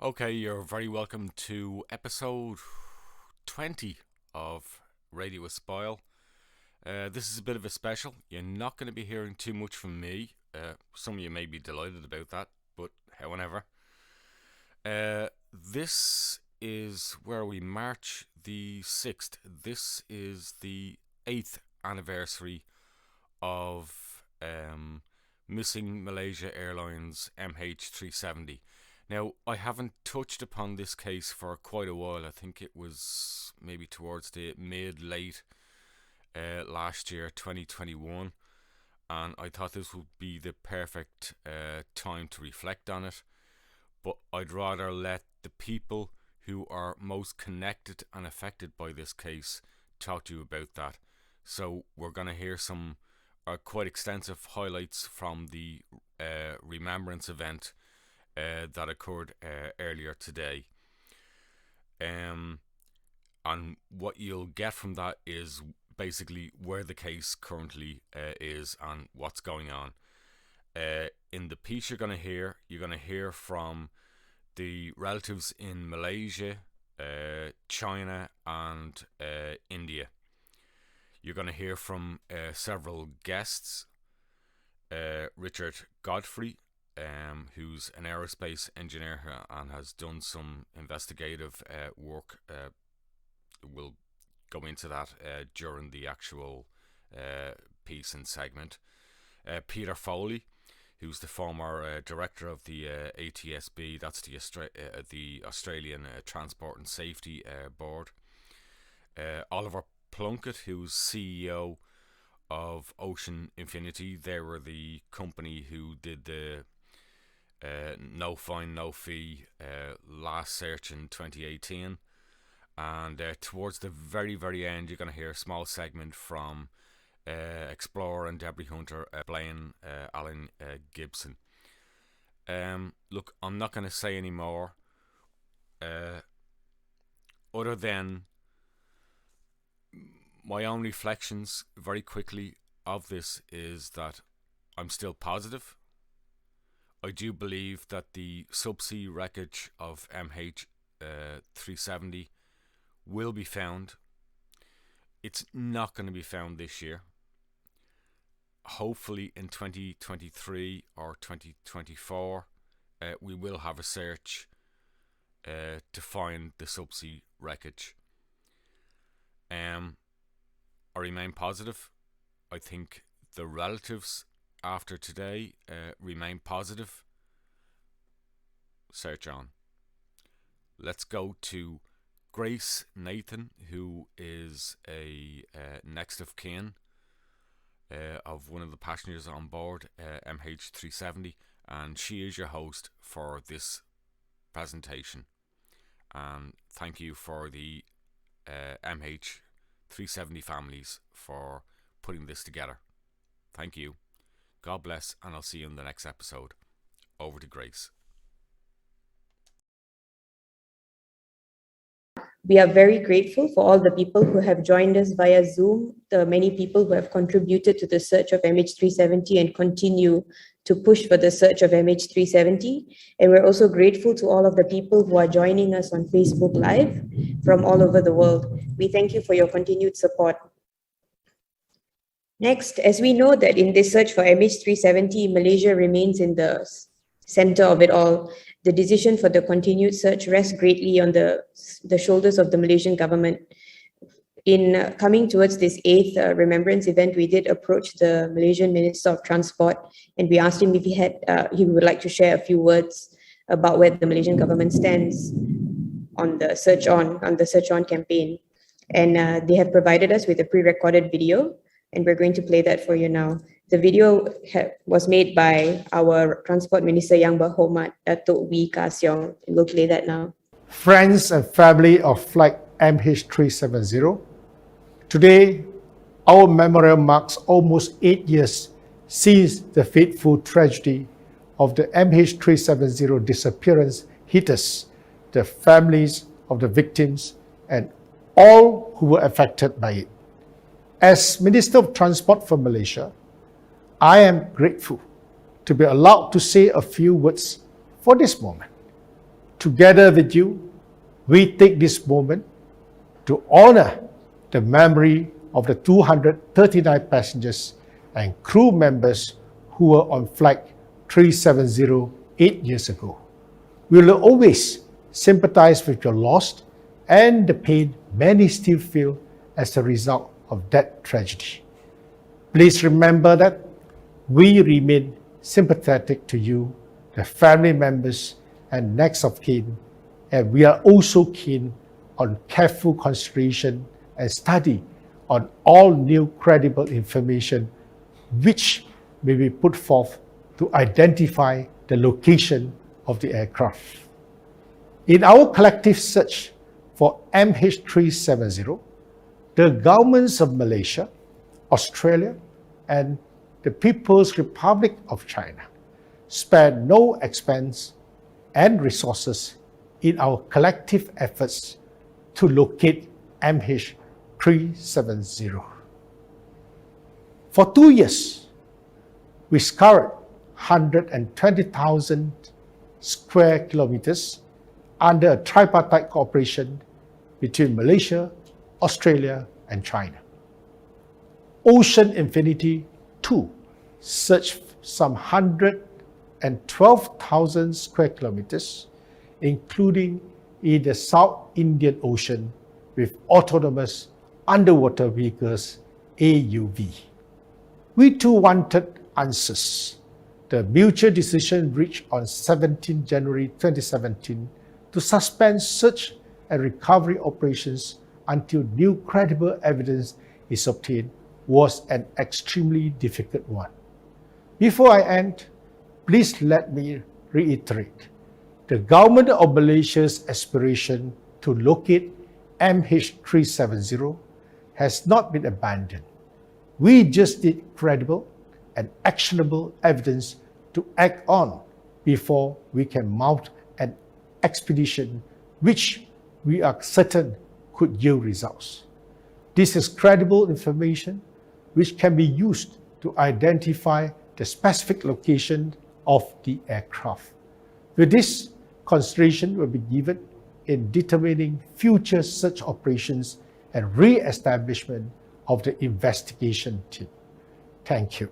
Okay, you're very welcome to episode 20 of Radio Espial. This is a bit of a special. You're not going to be hearing too much from me. Some of you may be delighted about that, but however. This is where we march the 6th. This is the 8th anniversary of missing Malaysia Airlines MH370. Now, I haven't touched upon this case for quite a while. I think it was maybe towards the mid-late last year, 2021. And I thought this would be the perfect time to reflect on it. But I'd rather let the people who are most connected and affected by this case talk to you about that. So we're going to hear some quite extensive highlights from the Remembrance Event that occurred earlier today. And what you'll get from that is basically where the case currently is and what's going on. In the piece you're going to hear from the relatives in Malaysia, China and India. You're going to hear from several guests. Richard Godfrey, who's an aerospace engineer and has done some investigative work. We'll go into that during the actual piece and segment. Peter Foley, who's the former director of the ATSB, that's the Australian Transport and Safety Board. Oliver Plunkett, who's CEO of Ocean Infinity. They were the company who did the no fine, no fee last search in 2018. And towards the very, very end, you're going to hear a small segment from explorer and debris hunter Blaine Alan Gibson. Look, I'm not going to say any more other than my own reflections very quickly of this is that I'm still positive. I do believe that the subsea wreckage of MH370 will be found. It's not going to be found this year. Hopefully in 2023 or 2024 we will have a search to find the subsea wreckage. I remain positive. I think the relatives after today remain positive. Search on. Let's go to Grace Nathan, who is a next of kin of one of the passengers on board MH370, and she is your host for this presentation. And thank you for the MH370 families for putting this together. Thank you. God bless, and I'll see you in the next episode. Over to Grace. We are very grateful for all the people who have joined us via Zoom, the many people who have contributed to the search of MH370 and continue to push for the search of MH370. And we're also grateful to all of the people who are joining us on Facebook Live from all over the world. We thank you for your continued support. Next, as we know that in this search for MH370, Malaysia remains in the center of it all. The decision for the continued search rests greatly on the shoulders of the Malaysian government. In coming towards this 8th Remembrance Event, we did approach the Malaysian Minister of Transport, and we asked him if he would like to share a few words about where the Malaysian government stands on the Search On campaign. And they have provided us with a pre-recorded video, and we're going to play that for you now. The video was made by our Transport Minister Yang Berhormat Datuk Wee Ka Siong. We'll play that now. Friends and family of Flight MH370, today our memorial marks almost 8 years since the fateful tragedy of the MH370 disappearance hit us, the families of the victims and all who were affected by it. As Minister of Transport for Malaysia, I am grateful to be allowed to say a few words for this moment. Together with you, we take this moment to honor the memory of the 239 passengers and crew members who were on Flight 370 8 years ago. We will always sympathize with your loss and the pain many still feel as a result of that tragedy. Please remember that we remain sympathetic to you, the family members and next of kin, and we are also keen on careful consideration and study on all new credible information which may be put forth to identify the location of the aircraft. In our collective search for MH370, the governments of Malaysia, Australia, and the People's Republic of China spared no expense and resources in our collective efforts to locate MH370. For 2 years, we scoured 120,000 square kilometers under a tripartite cooperation between Malaysia, Australia, and China. Ocean Infinity 2 searched some 112,000 square kilometers, including in the South Indian Ocean with autonomous underwater vehicles AUV. We too wanted answers. The mutual decision reached on 17 January 2017 to suspend search and recovery operations until new credible evidence is obtained was an extremely difficult one. Before I end, please let me reiterate the government of Malaysia's aspiration to locate MH370 has not been abandoned. We just need credible and actionable evidence to act on before we can mount an expedition which we are certain could yield results. This is credible information which can be used to identify the specific location of the aircraft. With this, consideration will be given in determining future search operations and re-establishment of the investigation team. Thank you.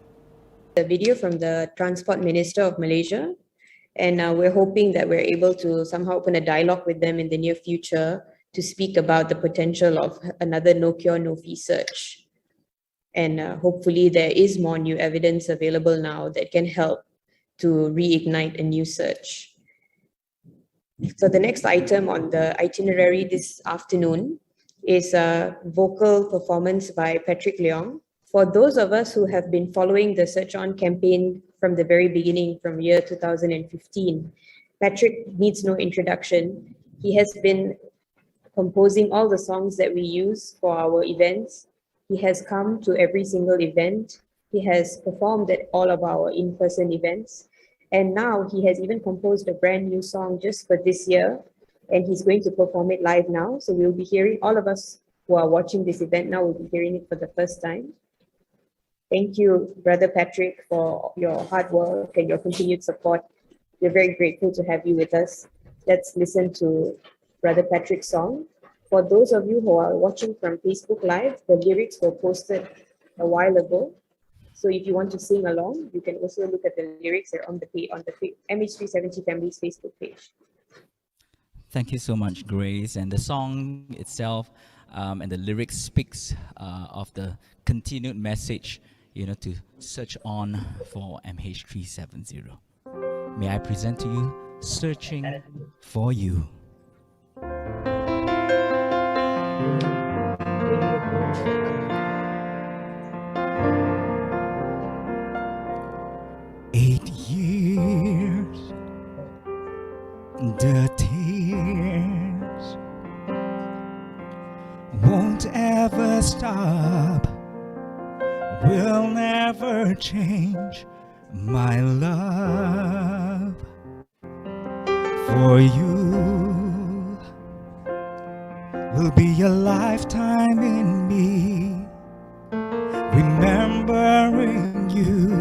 The video from the Transport Minister of Malaysia, and we're hoping that we're able to somehow open a dialogue with them in the near future to speak about the potential of another no cure, no fee search. And hopefully there is more new evidence available now that can help to reignite a new search. So the next item on the itinerary this afternoon is a vocal performance by Patrick Leong. For those of us who have been following the Search On campaign from the very beginning, from year 2015, Patrick needs no introduction. He has been composing all the songs that we use for our events. He has come to every single event. He has performed at all of our in-person events. And now he has even composed a brand new song just for this year. And he's going to perform it live now. So we'll be hearing, all of us who are watching this event now will be hearing it for the first time. Thank you, Brother Patrick, for your hard work and your continued support. We're very grateful to have you with us. Let's listen to Brother Patrick's song. For those of you who are watching from Facebook Live, the lyrics were posted a while ago. So if you want to sing along, you can also look at the lyrics. They're on the MH370 Family's Facebook page. Thank you so much, Grace. And the song itself and the lyrics speaks of the continued message, to search on for MH370. May I present to you, Searching for You. The tears won't ever stop, will never change my love for you. Will be a lifetime in me, remembering you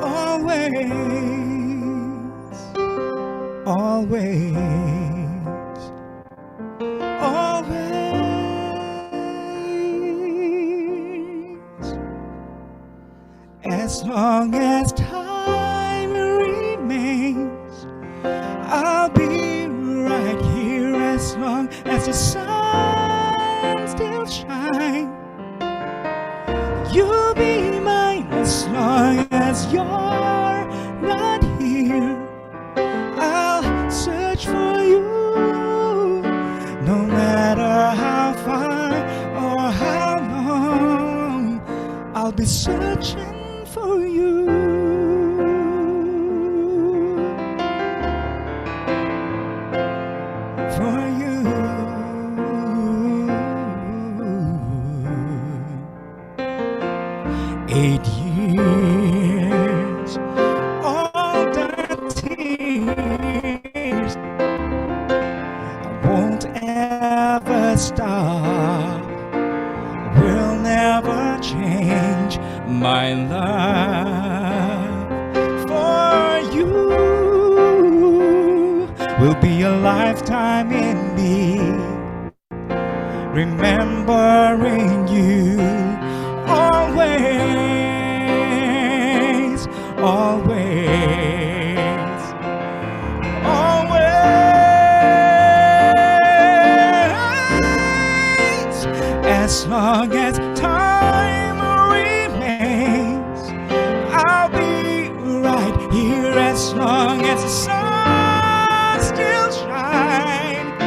always. Always. As long as time remains, I'll be right here. As long as the sun still shines, you'll be mine. As long as you're not here, I'll search for you. No matter how far or how long, I'll be searching for you. For you. 8 years, all the tears won't ever stop, will never change my love for you. Will be a lifetime in me, remembering you always, always, always. As long as time remains, I'll be right here. As long as the sun still shines,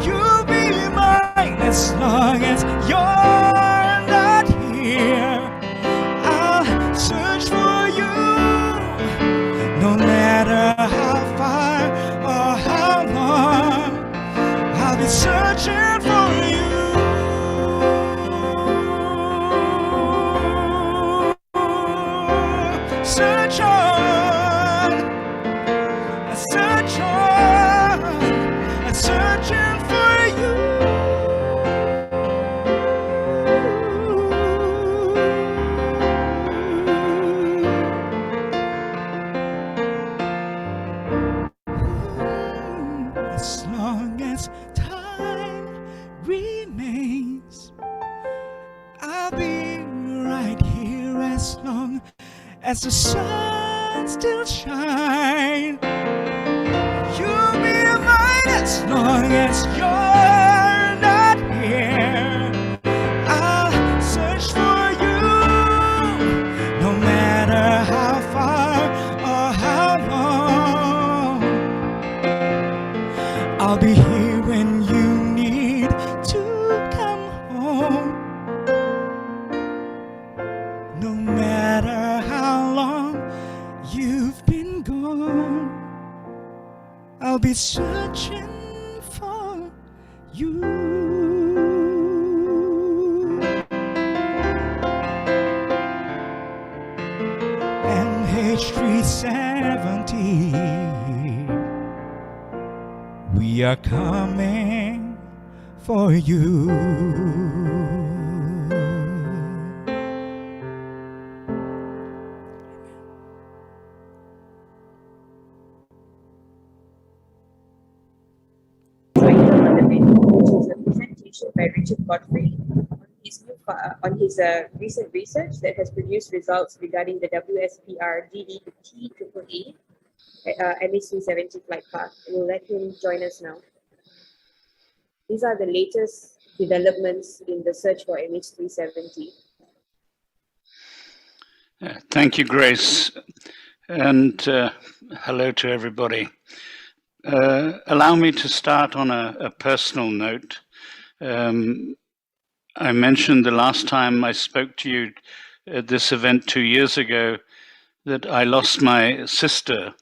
you'll be mine. As long as you're not here, I'll search for you. No matter how far or how long, I'll be searching for you. Search on, search on, searching for you. As long as time remains, I'll be right here. As long as the sun still shines, you'll be mine. As long as you're not here, I'll search for you. No matter how far or how long, I'll be here when you need to come home. No matter how long you've been gone, I'll be searching for you. MH370, we are coming for you. Which is a presentation by Richard Godfrey on his recent research that has produced results regarding the WSPR DD-T-AAA MH370 flight path. We'll let him join us now. These are the latest developments in the search for MH370. Thank you, Grace, and hello to everybody. Allow me to start on a personal note. I mentioned the last time I spoke to you at this event 2 years ago that I lost my sister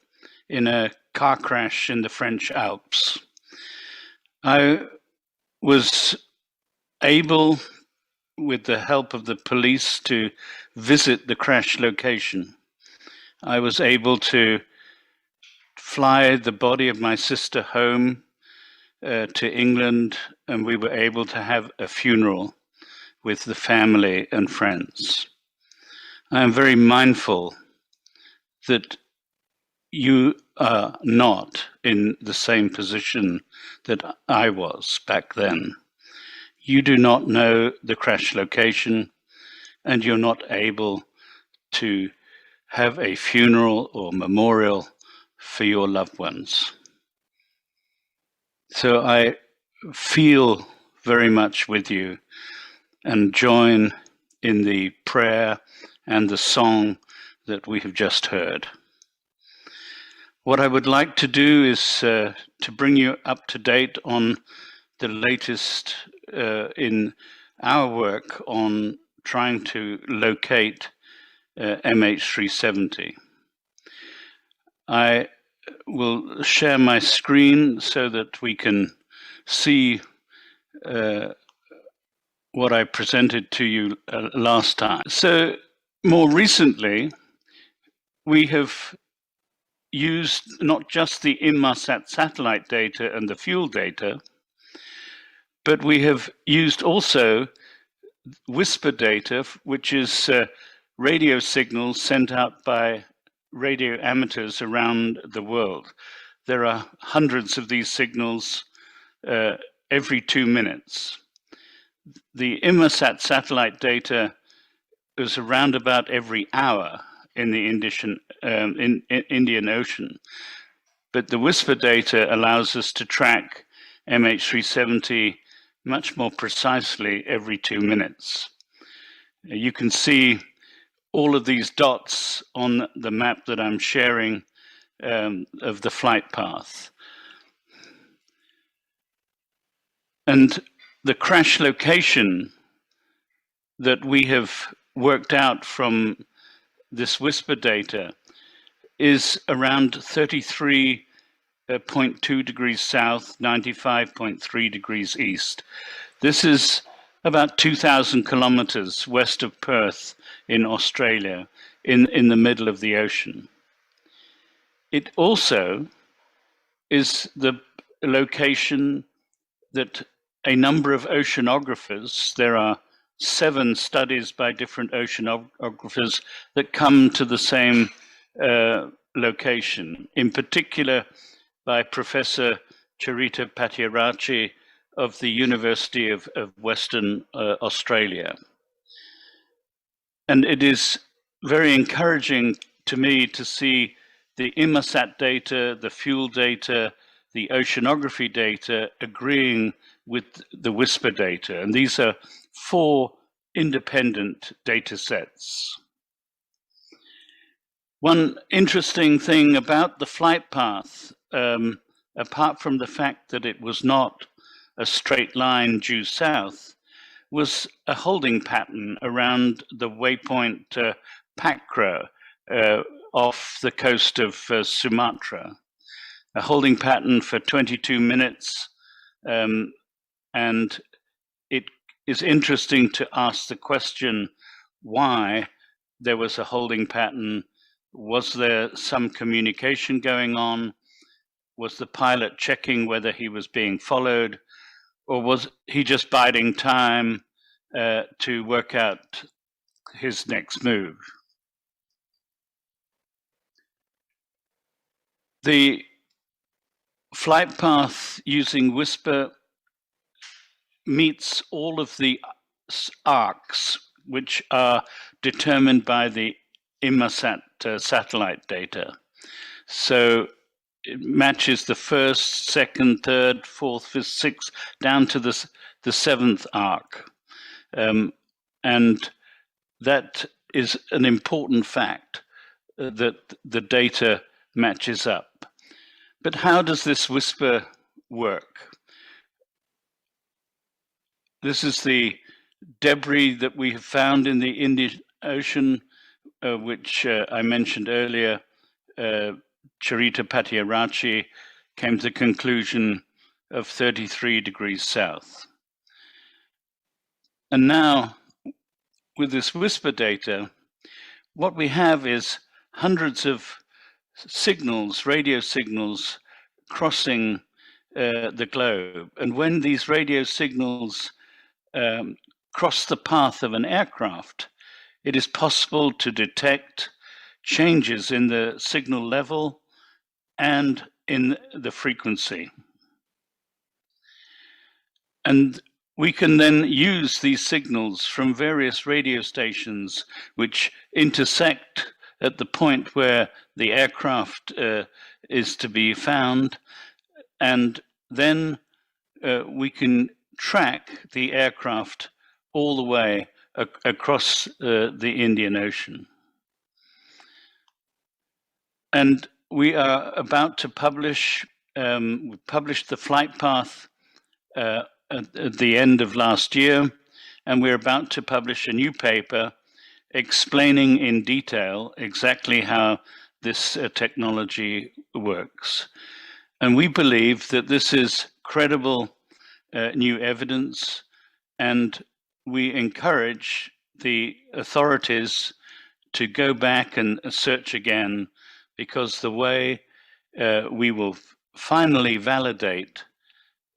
in a car crash in the French Alps. I was able, with the help of the police, to visit the crash location. I was able to fly the body of my sister home to England, and we were able to have a funeral with the family and friends. I am very mindful that you are not in the same position that I was back then. You do not know the crash location, and you're not able to have a funeral or memorial for your loved ones. So I feel very much with you and join in the prayer and the song that we have just heard. What I would like to do is to bring you up to date on the latest in our work on trying to locate MH370. I will share my screen so that we can see what I presented to you last time. So more recently, we have used not just the Inmarsat satellite data and the fuel data, but we have used also whisper data, which is radio signals sent out by radio amateurs around the world. There are hundreds of these signals every 2 minutes. The Inmarsat satellite data is around about every hour in the Indian Ocean. But the whisper data allows us to track MH370 much more precisely every 2 minutes. You can see all of these dots on the map that I'm sharing of the flight path. And the crash location that we have worked out from this whisper data is around 33.2 degrees south, 95.3 degrees east. This is about 2,000 kilometers west of Perth in Australia, in the middle of the ocean. It also is the location that a number of oceanographers, there are 7 studies by different oceanographers that come to the same location, in particular by Professor Charita Patiarachi of the University of Western Australia. And it is very encouraging to me to see the Inmarsat data, the fuel data, the oceanography data agreeing with the whisper data. And these are 4 independent data sets. One interesting thing about the flight path, apart from the fact that it was not a straight line due south, was a holding pattern around the waypoint Pakra off the coast of Sumatra. A holding pattern for 22 minutes, and it is interesting to ask the question why there was a holding pattern. Was there some communication going on? Was the pilot checking whether he was being followed? Or was he just biding time to work out his next move? The flight path using whisper meets all of the arcs which are determined by the Inmarsat satellite data. So it matches the 1st, 2nd, 3rd, 4th, 5th, 6th, down to the 7th arc. And that is an important fact, that the data matches up. But how does this whisper work? This is the debris that we have found in the Indian Ocean, which I mentioned earlier. Charita Patiarachi came to the conclusion of 33 degrees south. And now, with this whisper data, what we have is hundreds of signals, radio signals, crossing the globe. And when these radio signals cross the path of an aircraft, it is possible to detect changes in the signal level and in the frequency. And we can then use these signals from various radio stations which intersect at the point where the aircraft is to be found, and then we can track the aircraft all the way across the Indian Ocean. And we are about to publish, we published the flight path at the end of last year, and we're about to publish a new paper explaining in detail exactly how this technology works. And we believe that this is credible new evidence, and we encourage the authorities to go back and search again, because the way we will finally validate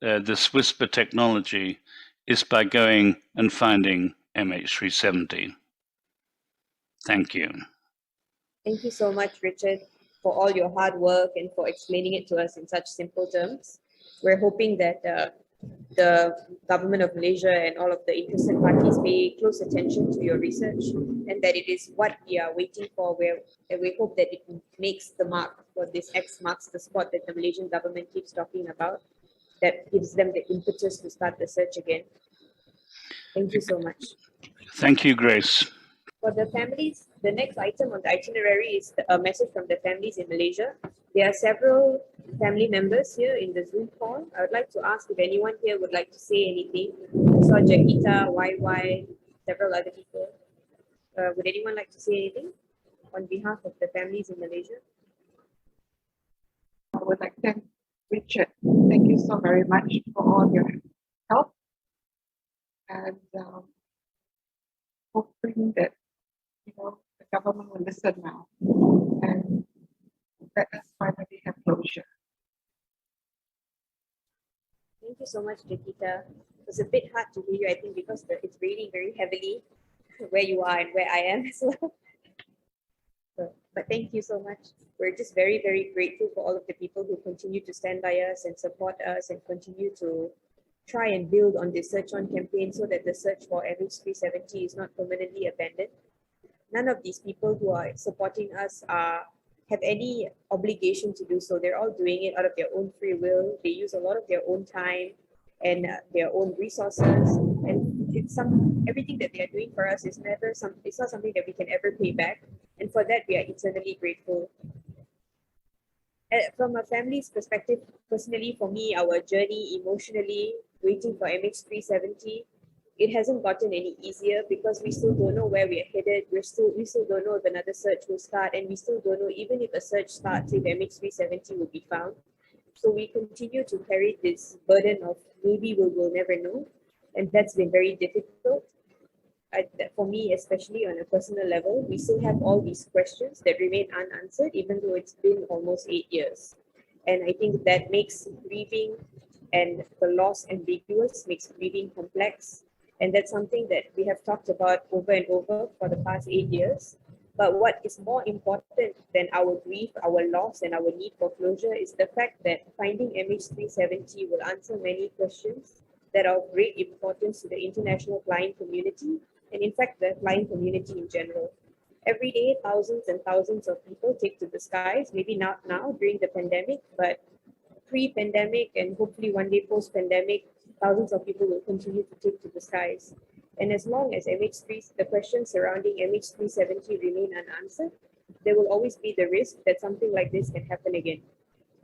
this whisper technology is by going and finding MH370. Thank you. Thank you so much, Richard, for all your hard work and for explaining it to us in such simple terms. We're hoping that the government of Malaysia and all of the interested parties pay close attention to your research, and that it is what we are waiting for. And we hope that it makes the mark for this X marks the spot that the Malaysian government keeps talking about, that gives them the impetus to start the search again. Thank you so much. Thank you, Grace. For the families, the next item on the itinerary is a message from the families in Malaysia. There are several family members here in the Zoom call. I would like to ask if anyone here would like to say anything. I saw Jaquita, YY, several other people. Would anyone like to say anything on behalf of the families in Malaysia? I would like to thank Richard. Thank you so very much for all your help. And hoping that the government will listen now and let us finally have closure. Thank you so much, Jaquita. It was a bit hard to hear you, I think, because it's raining very heavily where you are and where I am as well. But thank you so much. We're just very, very grateful for all of the people who continue to stand by us and support us and continue to try and build on this search on campaign so that the search for MH370 is not permanently abandoned. None of these people who are supporting us have any obligation to do so. They're all doing it out of their own free will. They use a lot of their own time and their own resources. And everything that they are doing for us is it's not something that we can ever pay back. And for that, we are eternally grateful. From a family's perspective, personally, for me, our journey emotionally, waiting for MH370, it hasn't gotten any easier because we still don't know where we are headed. We still don't know if another search will start, and we still don't know even if a search starts, if MH370 will be found. So we continue to carry this burden of maybe we will never know, and that's been very difficult. For me, especially on a personal level, we still have all these questions that remain unanswered, even though it's been almost 8 years. And I think that makes grieving and the loss ambiguous, makes grieving complex. And that's something that we have talked about over and over for the past 8 years. But what is more important than our grief, our loss, and our need for closure is the fact that finding MH370 will answer many questions that are of great importance to the international flying community, and in fact, the flying community in general. Every day, thousands and thousands of people take to the skies, maybe not now during the pandemic, but pre-pandemic and hopefully one day post-pandemic, thousands of people will continue to take to the skies. And as long as the questions surrounding MH370 remain unanswered, there will always be the risk that something like this can happen again.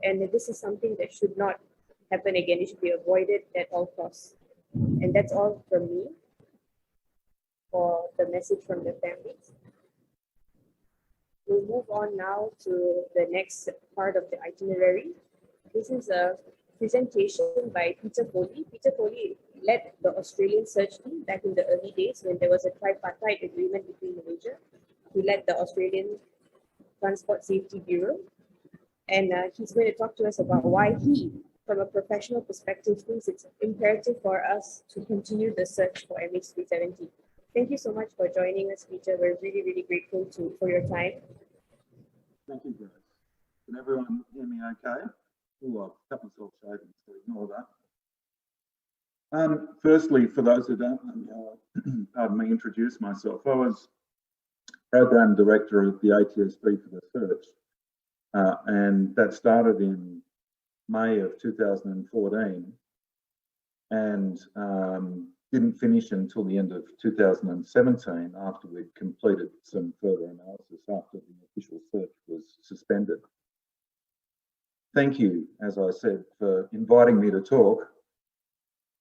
And this is something that should not happen again. It should be avoided at all costs. And that's all from me for the message from the families. We'll move on now to the next part of the itinerary. This is a presentation by Peter Foley. Peter Foley led the Australian search team back in the early days when there was a tripartite agreement between Malaysia. He led the Australian Transport Safety Bureau. And he's going to talk to us about why he, from a professional perspective, thinks it's imperative for us to continue the search for MH370. Thank you so much for joining us, Peter. We're really, really grateful for your time. Thank you, Grace. Can everyone hear me okay? Oh, I've cut myself shaving, so ignore that. Firstly, for those who don't know, pardon me, introduce myself. I was Program Director of the ATSB for the search, and that started in May of 2014 and didn't finish until the end of 2017 after we'd completed some further analysis after the official search was suspended. Thank you, as I said, for inviting me to talk.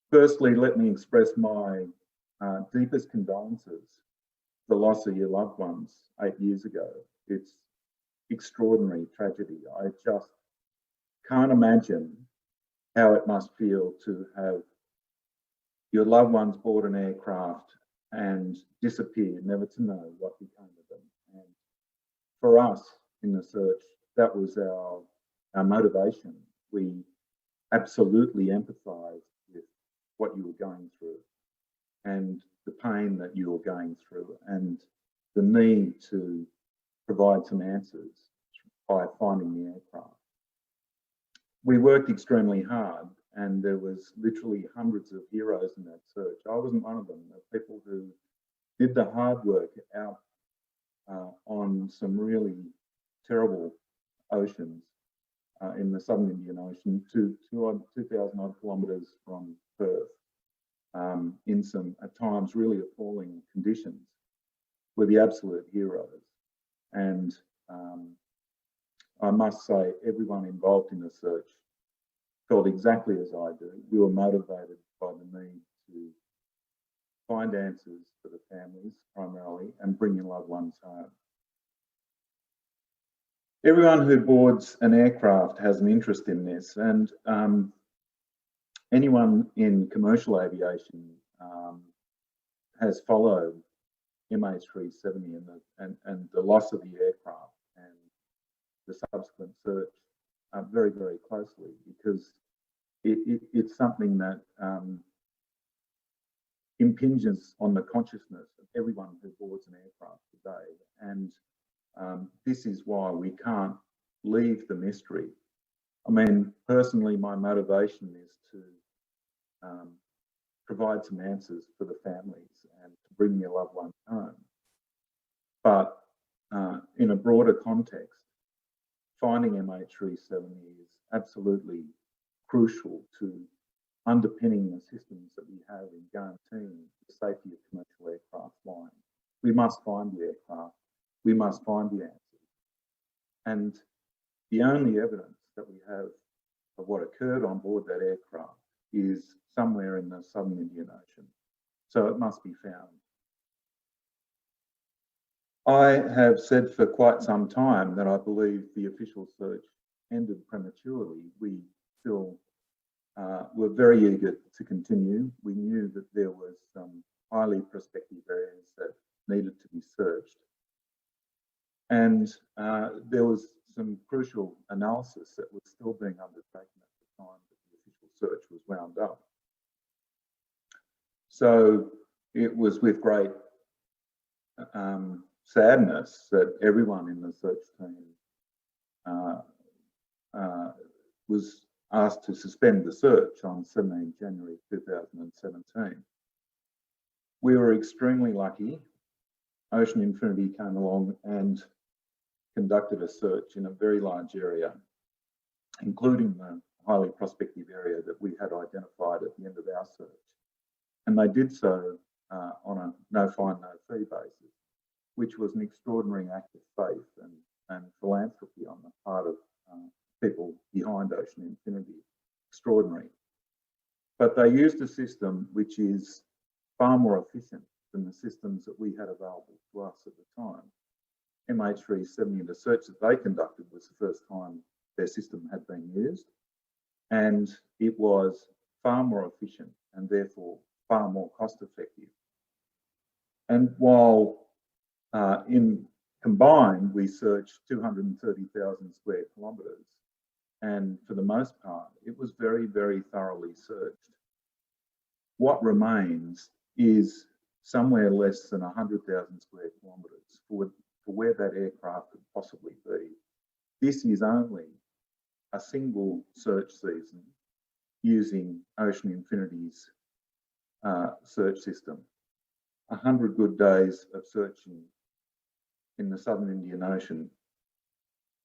Firstly, let me express my deepest condolences for the loss of your loved ones 8 years ago. It's extraordinary tragedy. I just can't imagine how it must feel to have your loved ones board an aircraft and disappear, never to know what became of them. And for us in the search, that was our motivation. We absolutely empathised with what you were going through and the pain that you were going through and the need to provide some answers by finding the aircraft. We worked extremely hard and there was literally hundreds of heroes in that search. I wasn't one of them. The people who did the hard work out on some really terrible oceans in the southern Indian Ocean, 2,000 odd kilometres from Perth, in some at times really appalling conditions, were the absolute heroes. And I must say, everyone involved in the search felt exactly as I do. We were motivated by the need to find answers for the families primarily and bring your loved ones home. Everyone who boards an aircraft has an interest in this, and anyone in commercial aviation has followed MH370 and the loss of the aircraft and the subsequent search very, very closely, because it's something that impinges on the consciousness of everyone who boards an aircraft today. And this is why we can't leave the mystery. I mean, personally, my motivation is to provide some answers for the families and to bring your loved ones home. But in a broader context, finding MH370 is absolutely crucial to underpinning the systems that we have in guaranteeing the safety of commercial aircraft flying. We must find the aircraft. We must find the answers. And the only evidence that we have of what occurred on board that aircraft is somewhere in the southern Indian Ocean. So it must be found. I have said for quite some time that I believe the official search ended prematurely. We still were very eager to continue. We knew that there was some highly prospective areas that needed to be searched. And there was some crucial analysis that was still being undertaken at the time that the official search was wound up. So it was with great sadness that everyone in the search team was asked to suspend the search on 17 January 2017. We were extremely lucky. Ocean Infinity came along and conducted a search in a very large area, including the highly prospective area that we had identified at the end of our search. And they did so on a no fine, no fee basis, which was an extraordinary act of faith and philanthropy on the part of people behind Ocean Infinity. Extraordinary. But they used a system which is far more efficient than the systems that we had available to us at the time. MH370, the search that they conducted was the first time their system had been used, and it was far more efficient and therefore far more cost effective. And while in combined, we searched 230,000 square kilometres, and for the most part, it was very, very thoroughly searched. What remains is somewhere less than 100,000 square kilometres for where that aircraft could possibly be. This is only a single search season using Ocean Infinity's search system. 100 good days of searching in the southern Indian Ocean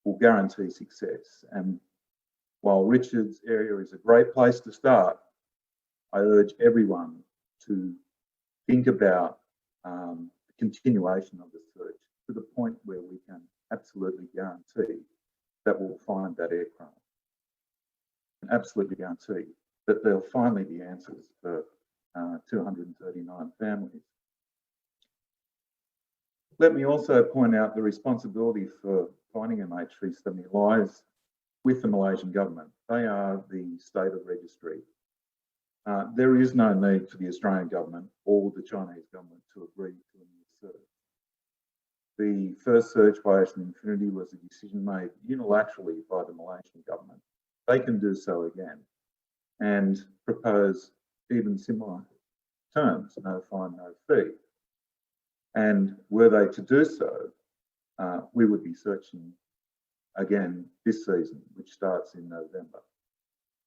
will guarantee success. And while Richard's area is a great place to start, I urge everyone to think about the continuation of the search to the point where we can absolutely guarantee that we'll find that aircraft. And absolutely guarantee that there'll finally be answers for 239 families. Let me also point out the responsibility for finding MH370 lies with the Malaysian government. They are the state of registry. There is no need for the Australian government or the Chinese government to agree to a new search. The first search by Ocean Infinity was a decision made unilaterally by the Malaysian government. They can do so again and propose even similar terms, no fine, no fee. And were they to do so, we would be searching again this season, which starts in November.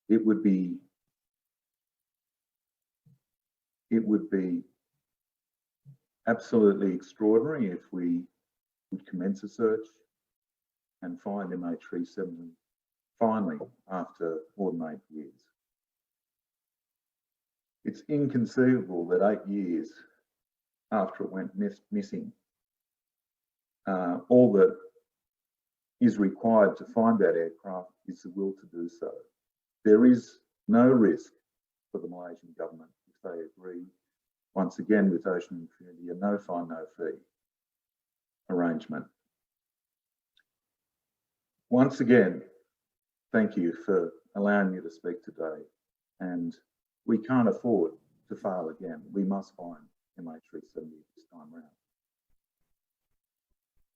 It would be absolutely extraordinary if we would commence a search and find MH370 finally after more than 8 years. It's inconceivable that 8 years after it went missing, all that is required to find that aircraft is the will to do so. There is no risk for the Malaysian government if they agree, once again with Ocean Infinity, a no fine, no fee arrangement. Once again, thank you for allowing me to speak today. And we can't afford to fail again. We must find MH370 this time round.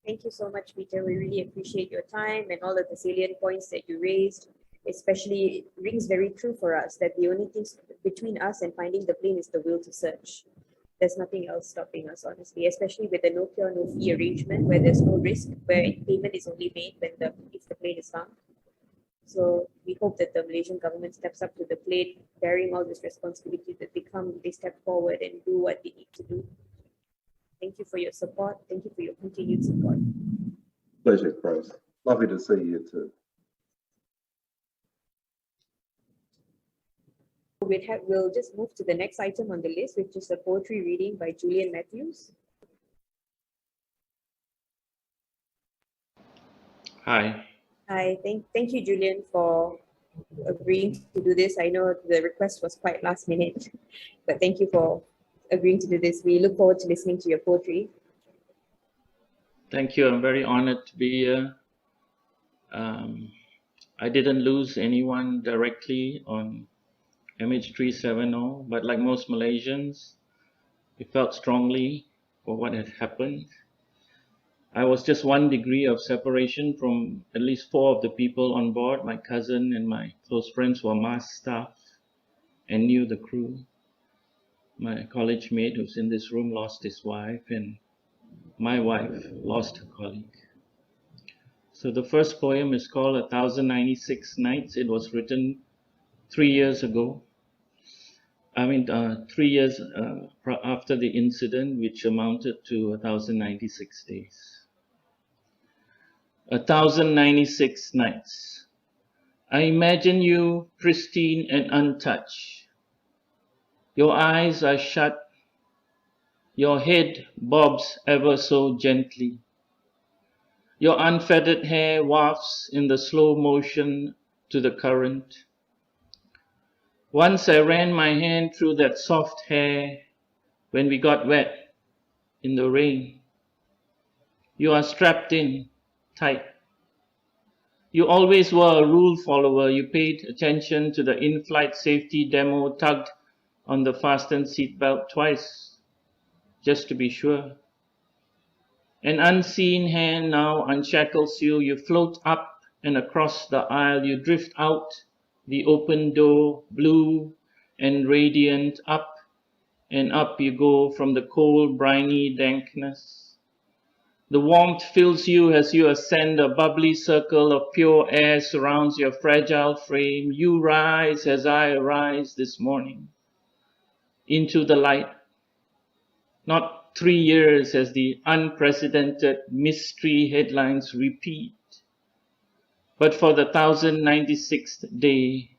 Thank you so much, Peter. We really appreciate your time and all of the salient points that you raised. Especially, it rings very true for us that the only thing between us and finding the plane is the will to search. There's nothing else stopping us, honestly, especially with the no cure, no fee arrangement where there's no risk, where payment is only made when if the plane is found. So we hope that the Malaysian government steps up to the plate, bearing all this responsibility, that they step forward and do what they need to do. Thank you for your support. Thank you for your continued support. Pleasure, Grace. Lovely to see you too. We'll just move to the next item on the list, which is a poetry reading by Julian Matthews. Hi. Hi, thank you, Julian, for agreeing to do this. I know the request was quite last minute, but thank you for agreeing to do this. We look forward to listening to your poetry. Thank you. I'm very honored to be here. I didn't lose anyone directly on MH370, but like most Malaysians, we felt strongly for what had happened. I was just 1 degree of separation from at least 4 of the people on board. My cousin and my close friends were MAS staff and knew the crew. My college mate who's in this room lost his wife, and my wife lost her colleague. So the first poem is called 1096 Nights. It was written 3 years ago. 3 years after the incident, which amounted to 1096 days. 1096 nights. I imagine you pristine and untouched. Your eyes are shut. Your head bobs ever so gently. Your unfeathered hair wafts in the slow motion to the current. Once I ran my hand through that soft hair when we got wet in the rain. You are strapped in tight. You always were a rule follower. You paid attention to the in-flight safety demo, tugged on the fastened seatbelt twice, just to be sure. An unseen hand now unshackles you. You float up and across the aisle. You drift out the open door, blue and radiant. Up and up you go from the cold, briny dankness. The warmth fills you as you ascend. A bubbly circle of pure air surrounds your fragile frame. You rise as I arise this morning. into the light. Not 3 years as the unprecedented mystery headlines repeat, but for the 1096th day.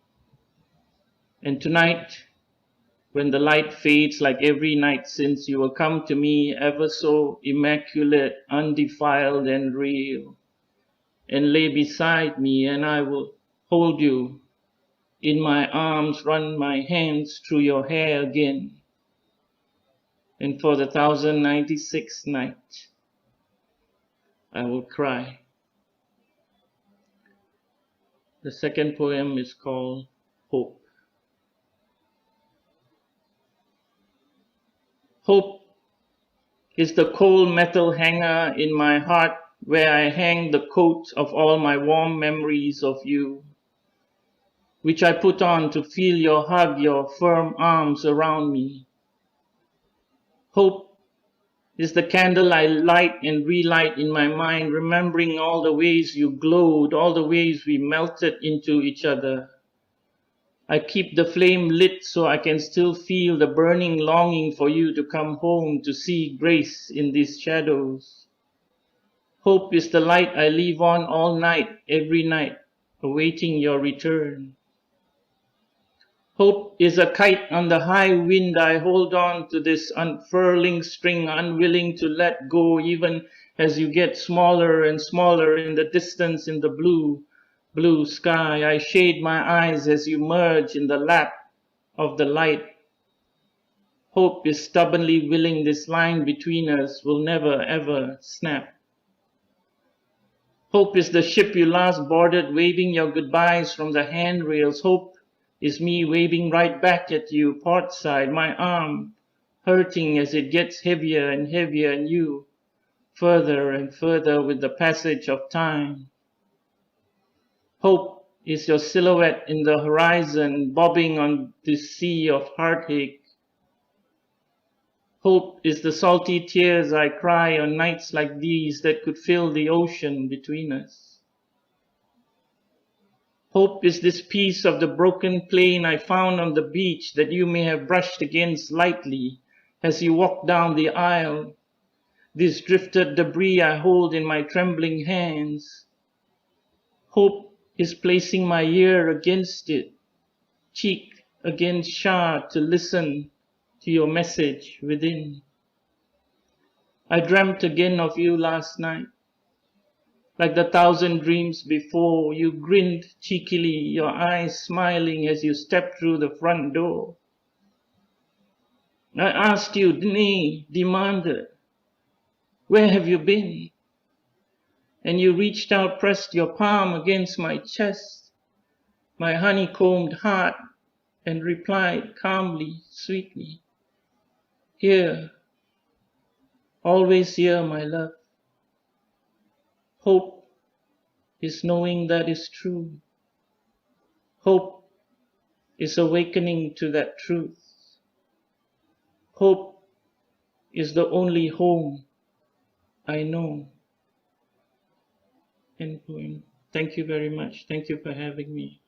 And tonight, when the light fades like every night since, you will come to me ever so immaculate, undefiled and real, and lay beside me, and I will hold you in my arms, run my hands through your hair again. And for the 1096th night, I will cry. The second poem is called Hope. Hope is the cold metal hanger in my heart where I hang the coat of all my warm memories of you, which I put on to feel your hug, your firm arms around me. Hope is the candle I light and relight in my mind, remembering all the ways you glowed, all the ways we melted into each other. I keep the flame lit so I can still feel the burning longing for you to come home, to see grace in these shadows. Hope is the light I leave on all night, every night, awaiting your return. Hope is a kite on the high wind I hold on to this unfurling string, unwilling to let go, even as you get smaller and smaller in the distance in the blue sky. I shade my eyes as you merge in the lap of the light. Hope is stubbornly willing this line between us will never ever snap. Hope is the ship you last boarded, waving your goodbyes from the handrails. Hope is me waving right back at you, port side, my arm hurting as it gets heavier and heavier, and you further and further with the passage of time. Hope is your silhouette in the horizon, bobbing on this sea of heartache. Hope is the salty tears I cry on nights like these that could fill the ocean between us. Hope is this piece of the broken plane I found on the beach that you may have brushed against lightly as you walk down the aisle. This drifted debris I hold in my trembling hands. Hope is placing my ear against it, cheek against shard, to listen to your message within. I dreamt again of you last night. Like the 1,000 dreams before, you grinned cheekily, your eyes smiling as you stepped through the front door. I asked you, demanded, where have you been? And you reached out, pressed your palm against my chest, my honeycombed heart, and replied calmly, sweetly, here, always here, my love. Hope is knowing that is true. Hope is awakening to that truth. Hope is the only home I know. End poem. Thank you very much. Thank you for having me.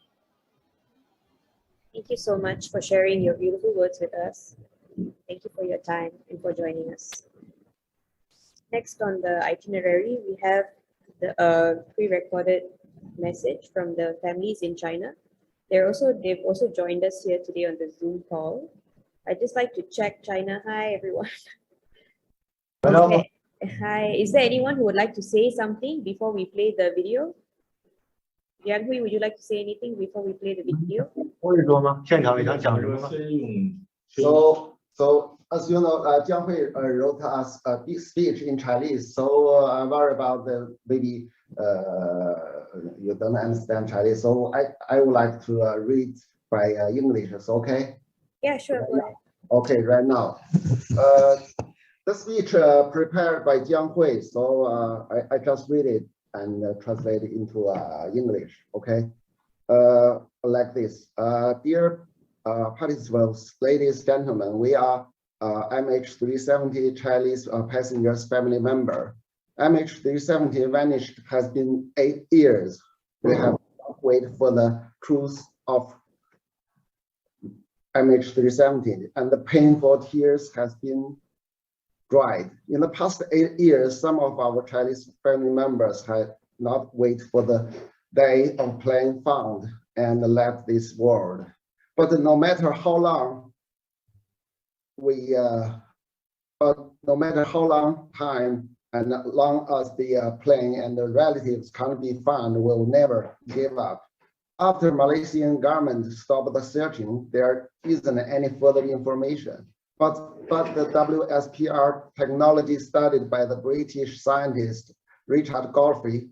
Thank you so much for sharing your beautiful words with us. Thank you for your time and for joining us. Next on the itinerary, we have the pre-recorded message from the families in China. They've also joined us here today on the Zoom call. I'd just like to check China. Hi, everyone. Hello. Hi. Is there anyone who would like to say something before we play the video? Yang Hui, would you like to say anything before we play the video? So as you know, Jiang Hui wrote us a big speech in Chinese. So I'm worried about the maybe you don't understand Chinese. So I would like to read by English. It's okay? Yeah, sure. Go ahead. Okay, right now. The speech prepared by Jiang Hui. So I just read it and translate it into English. Okay. Like this. Dear participants, ladies and gentlemen, we are MH370 Chinese passengers family member. MH370 vanished has been 8 years. We have waited for the truth of MH370, and the painful tears has been dried. In the past 8 years, some of our Chinese family members had not waited for the day of plane found and left this world. But no matter how long time and long as the plane and the relatives can't be found, will never give up. After Malaysian government stopped the searching, there isn't any further information. But the WSPR technology studied by the British scientist Richard Golfey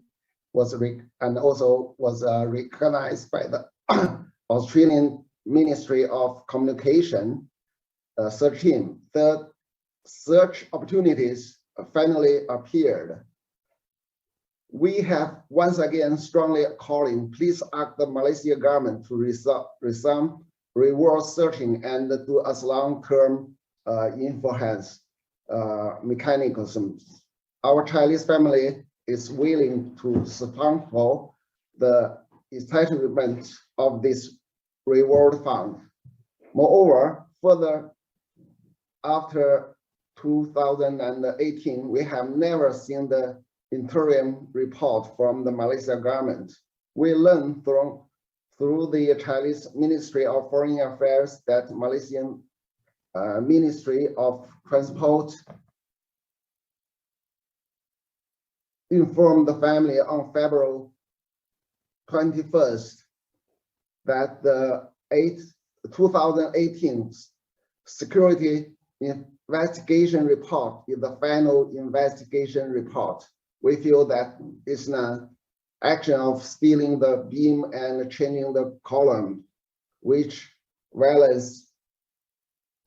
was recognized by the Australian Ministry of Communication search team. The search opportunities finally appeared. We have once again strongly calling, please ask the Malaysian government to resume reward searching and do as long-term enforcement mechanisms. Our Chinese family is willing to sponsor the establishment of this reward fund. Moreover, further after 2018, we have never seen the interim report from the Malaysia government. We learned through the Chinese Ministry of Foreign Affairs that Malaysian Ministry of Transport informed the family on February 21st that the 2018 security investigation report is the final investigation report. We feel that it's an action of stealing the beam and changing the column, which violates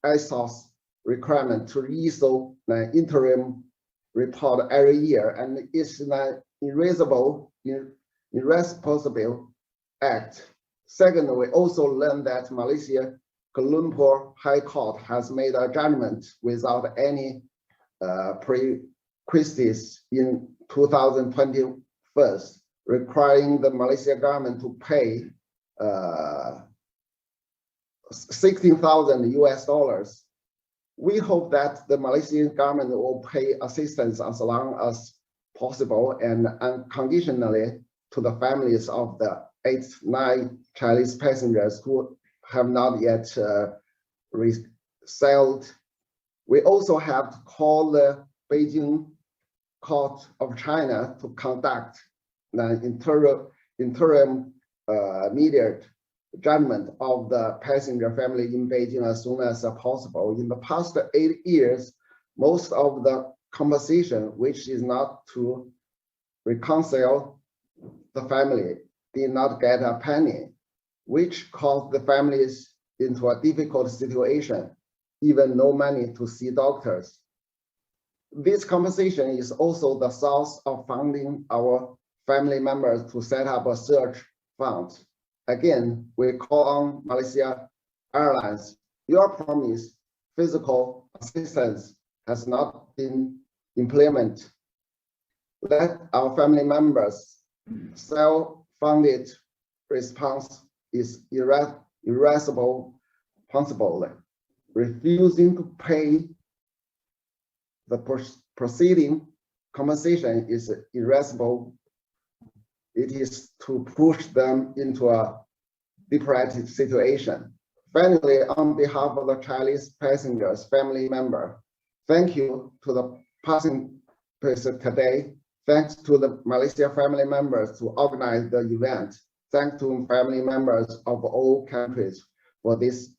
ISO's requirement to issue an interim report every year, and it's an irresponsible act. Second, we also learned that Malaysia Kuala Lumpur High Court has made a judgment without any prejudice in 2021, requiring the Malaysian government to pay $16,000 US. We hope that the Malaysian government will pay assistance as long as possible and unconditionally to the families of the 9 Chinese passengers who have not yet resettled. We also have to call the Beijing Court of China to conduct an interim immediate judgment of the passenger family in Beijing as soon as possible. In the past 8 years, most of the compensation, which is not to reconcile the family, did not get a penny, which caused the families into a difficult situation, even no money to see doctors. This compensation is also the source of funding our family members to set up a search fund. Again, we call on Malaysia Airlines. Your promise, physical assistance has not been implemented. Let our family members self-funded response is irresponsible. Refusing to pay the proceeding compensation is irresponsible. It is to push them into a depressed situation. Finally, on behalf of the Chinese passengers family member, thank you to the passengers today. Thanks to the Malaysia family members to organize the event. Thanks to family members of all countries for this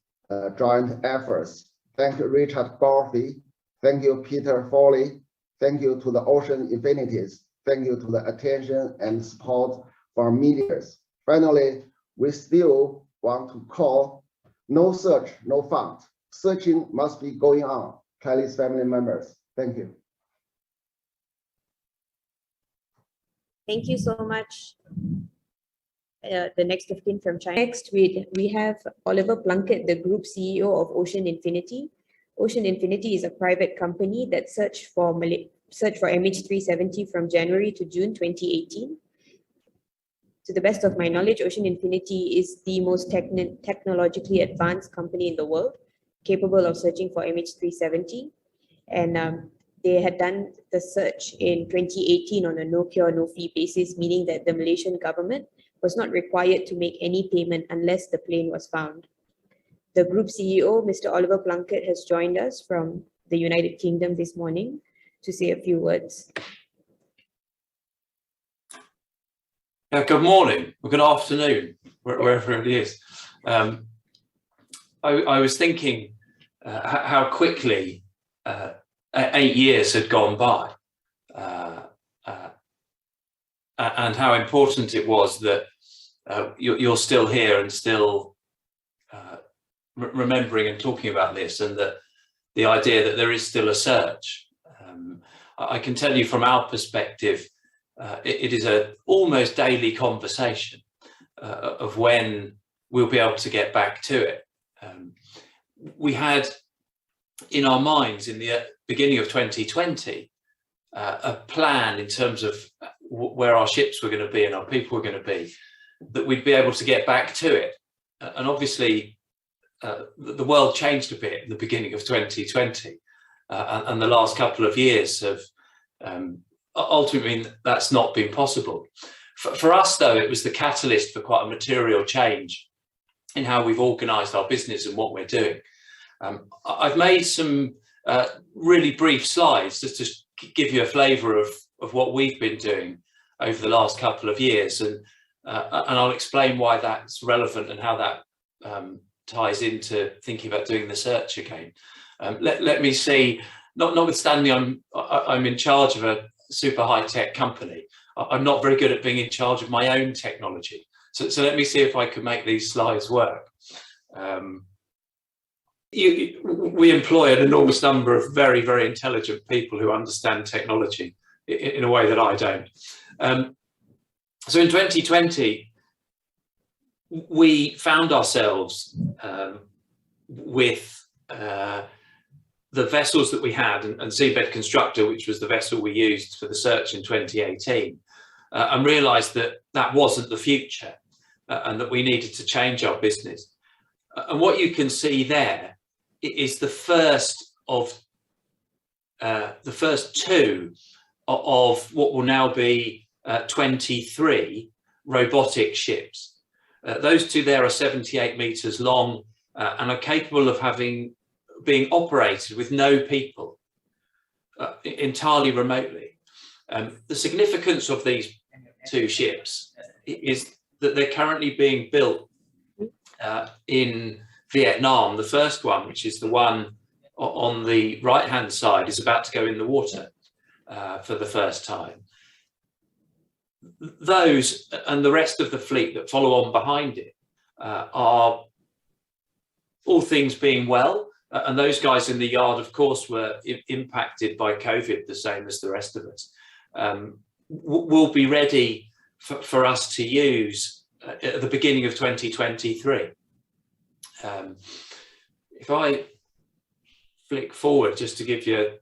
joint efforts. Thank you, Richard Golfey. Thank you, Peter Foley. Thank you to the Ocean Infinities. Thank you to the attention and support from media. Finally, we still want to call no search, no fund. Searching must be going on. Chinese family members, thank you. Thank you so much. The next 15 from China. Next, we have Oliver Plunkett, the Group CEO of Ocean Infinity. Ocean Infinity is a private company that searched for MH370 from January to June 2018. To the best of my knowledge, Ocean Infinity is the most technologically advanced company in the world, capable of searching for MH370. And they had done the search in 2018 on a no cure, no fee basis, meaning that the Malaysian government was not required to make any payment unless the plane was found. The group CEO, Mr. Oliver Plunkett, has joined us from the United Kingdom this morning to say a few words. Good morning or good afternoon, wherever it is. I was thinking how quickly 8 years had gone by, and how important it was that you're still here and still remembering and talking about this, and that the idea that there is still a search. I can tell you from our perspective, it is an almost daily conversation of when we'll be able to get back to it. We had in our minds in the beginning of 2020 a plan in terms of where our ships were going to be and our people were going to be, that we'd be able to get back to it. And obviously the world changed a bit in the beginning of 2020, and the last couple of years have ultimately that's not been possible. For us, though, it was the catalyst for quite a material change in how we've organised our business and what we're doing. I've made some really brief slides just to give you a flavour of what we've been doing over the last couple of years, and I'll explain why that's relevant and how that ties into thinking about doing the search again. Let me see. Notwithstanding, I'm in charge of a super high-tech company. I'm not very good at being in charge of my own technology. So let me see if I can make these slides work. We employ an enormous number of very, very intelligent people who understand technology in a way that I don't. So in 2020, we found ourselves with the vessels that we had, and Seabed Constructor, which was the vessel we used for the search in 2018, and realised that that wasn't the future, and that we needed to change our business. And what you can see there is the first two of what will now be 23 robotic ships. Those two there are 78 metres long and are capable of being operated with no people, entirely remotely. The significance of these two ships is that they're currently being built in Vietnam. The first one, which is the one on the right-hand side, is about to go in the water for the first time. Those and the rest of the fleet that follow on behind it are, all things being well, and those guys in the yard, of course, were impacted by COVID the same as the rest of us, will be ready for us to use at the beginning of 2023. If I flick forward just to give you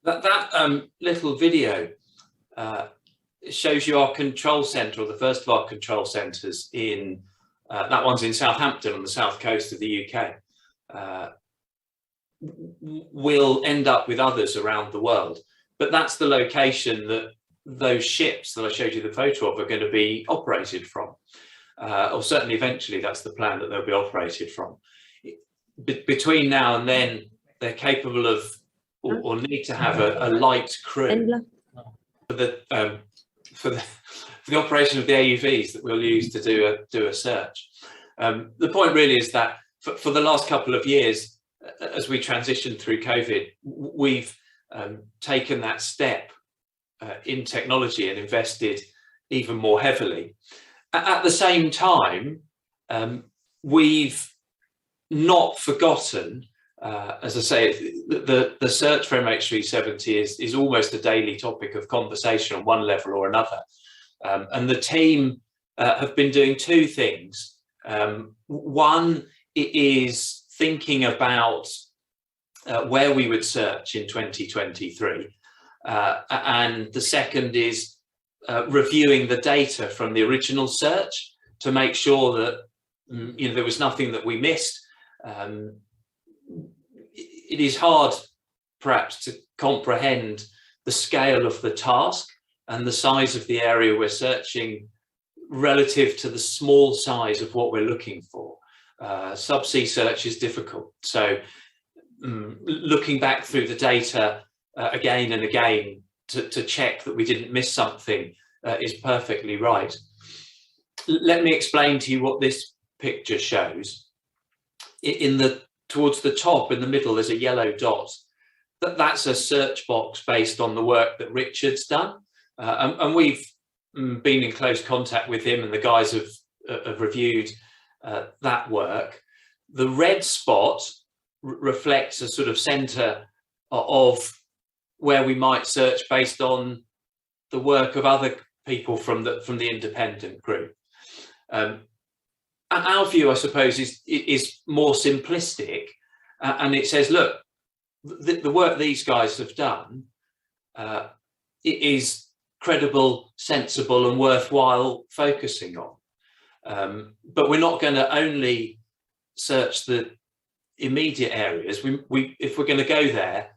that little video shows you our control centre, or the first of our control centres in, that one's in Southampton on the south coast of the UK. will end up with others around the world. But that's the location that those ships that I showed you the photo of are going to be operated from. Or certainly eventually that's the plan, that they'll be operated from. Between now and then, they're capable of or need to have a light crew for the operation of the AUVs that we'll use to do a search. The point really is that for the last couple of years, as we transitioned through COVID, we've taken that step in technology and invested even more heavily. At the same time, we've not forgotten, as I say, the search for MH370 is almost a daily topic of conversation on one level or another. And the team have been doing two things. One is thinking about where we would search in 2023. And the second is reviewing the data from the original search to make sure that there was nothing that we missed. It is hard, perhaps, to comprehend the scale of the task and the size of the area we're searching relative to the small size of what we're looking for. Subsea search is difficult. So looking back through the data again and again to check that we didn't miss something is perfectly right. Let me explain to you what this picture shows. Towards the top in the middle, there's a yellow dot. That's a search box based on the work that Richard's done. And we've been in close contact with him, and the guys have reviewed that work. The red spot reflects a sort of centre of where we might search based on the work of other people from the independent group. Our view, I suppose, is more simplistic, and it says, look, the work these guys have done it is credible, sensible, and worthwhile focusing on. But we're not going to only search the immediate areas. If we're going to go there,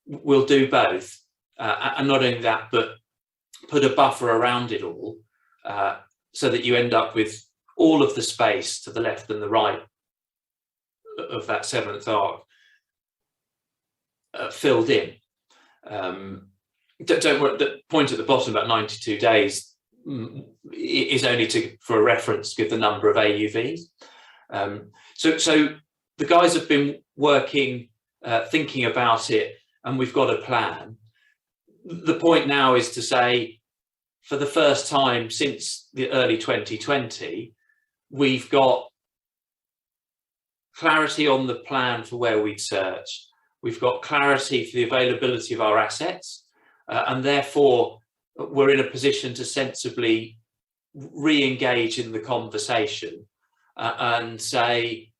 we'll do both, and not only that, but put a buffer around it all, so that you end up with all of the space to the left and the right of that seventh arc filled in. Don't worry, the point at the bottom about 92 days is only for a reference to give the number of AUVs. So the guys have been working, thinking about it, and we've got a plan. The point now is to say, for the first time since the early 2020, we've got clarity on the plan for where we'd search. We've got clarity for the availability of our assets, and therefore we're in a position to sensibly re-engage in the conversation and say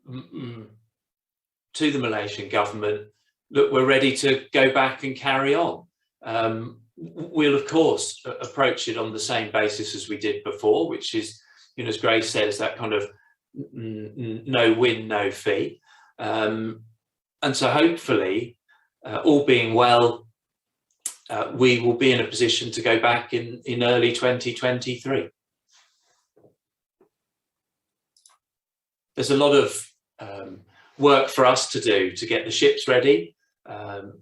to the Malaysian government, look, we're ready to go back and carry on. We'll, of course, approach it on the same basis as we did before, which is, as Grace says, that kind of no win, no fee. And so hopefully, all being well, we will be in a position to go back in early 2023. There's a lot of work for us to do to get the ships ready,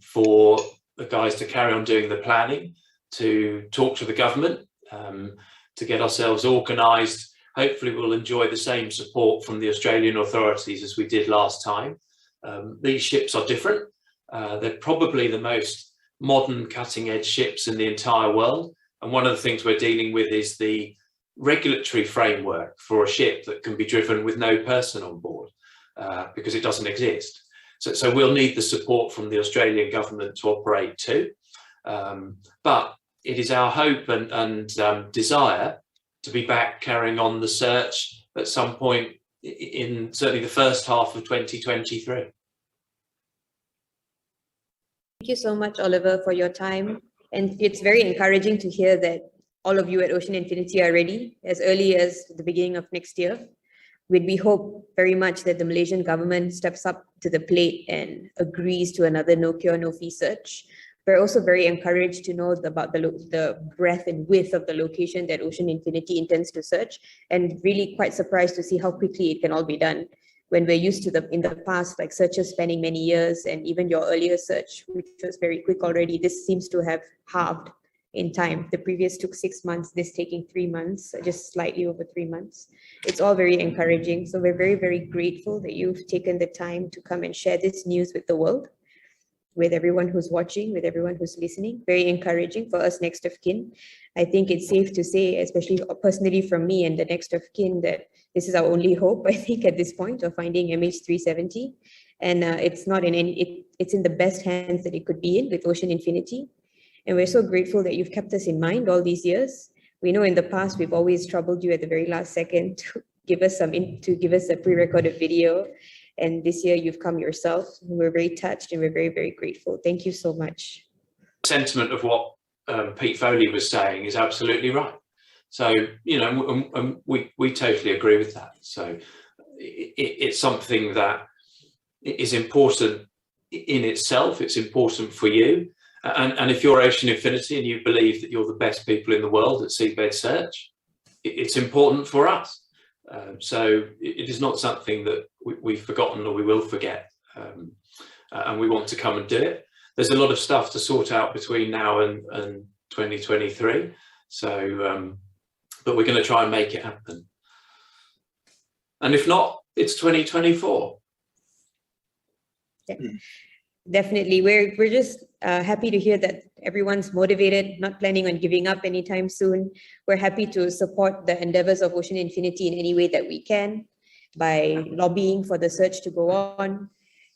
for the guys to carry on doing the planning, to talk to the government, to get ourselves organised. Hopefully we'll enjoy the same support from the Australian authorities as we did last time. These ships are different. They're probably the most modern cutting-edge ships in the entire world. And one of the things we're dealing with is the regulatory framework for a ship that can be driven with no person on board, because it doesn't exist. So we'll need the support from the Australian government to operate too. But it is our hope and desire to be back carrying on the search at some point in certainly the first half of 2023. Thank you so much, Oliver, for your time. And it's very encouraging to hear that all of you at Ocean Infinity are ready as early as the beginning of next year. we hope very much that the Malaysian government steps up to the plate and agrees to another no cure, no fee search. We're also very encouraged to know about the breadth and width of the location that Ocean Infinity intends to search, and really quite surprised to see how quickly it can all be done. When we're used to in the past, like searches spanning many years, and even your earlier search, which was very quick already, this seems to have halved in time. The previous took 6 months, this taking 3 months, just slightly over 3 months. It's all very encouraging. So we're very, very grateful that you've taken the time to come and share this news with the world, with everyone who's watching, with everyone who's listening. Very encouraging for us next of kin. I think it's safe to say, especially personally from me and the next of kin, that this is our only hope, I think, at this point of finding MH370. And it's not in it's in the best hands that it could be in with Ocean Infinity. And we're so grateful that you've kept us in mind all these years. We know in the past, we've always troubled you at the very last second to give us a pre-recorded video. And this year you've come yourself. We're very touched and we're very, very grateful. Thank you so much. Sentiment of what Pete Foley was saying is absolutely right. So, you know, we totally agree with that. So it's something that is important in itself. It's important for you. And if you're Ocean Infinity and you believe that you're the best people in the world at seabed search, it's important for us. So it is not something that we've forgotten or we will forget. And we want to come and do it. There's a lot of stuff to sort out between now and 2023. So, but we're going to try and make it happen. And if not, it's 2024. Yeah. Definitely. We're just happy to hear that everyone's motivated, not planning on giving up anytime soon. We're happy to support the endeavors of Ocean Infinity in any way that we can, by lobbying for the search to go on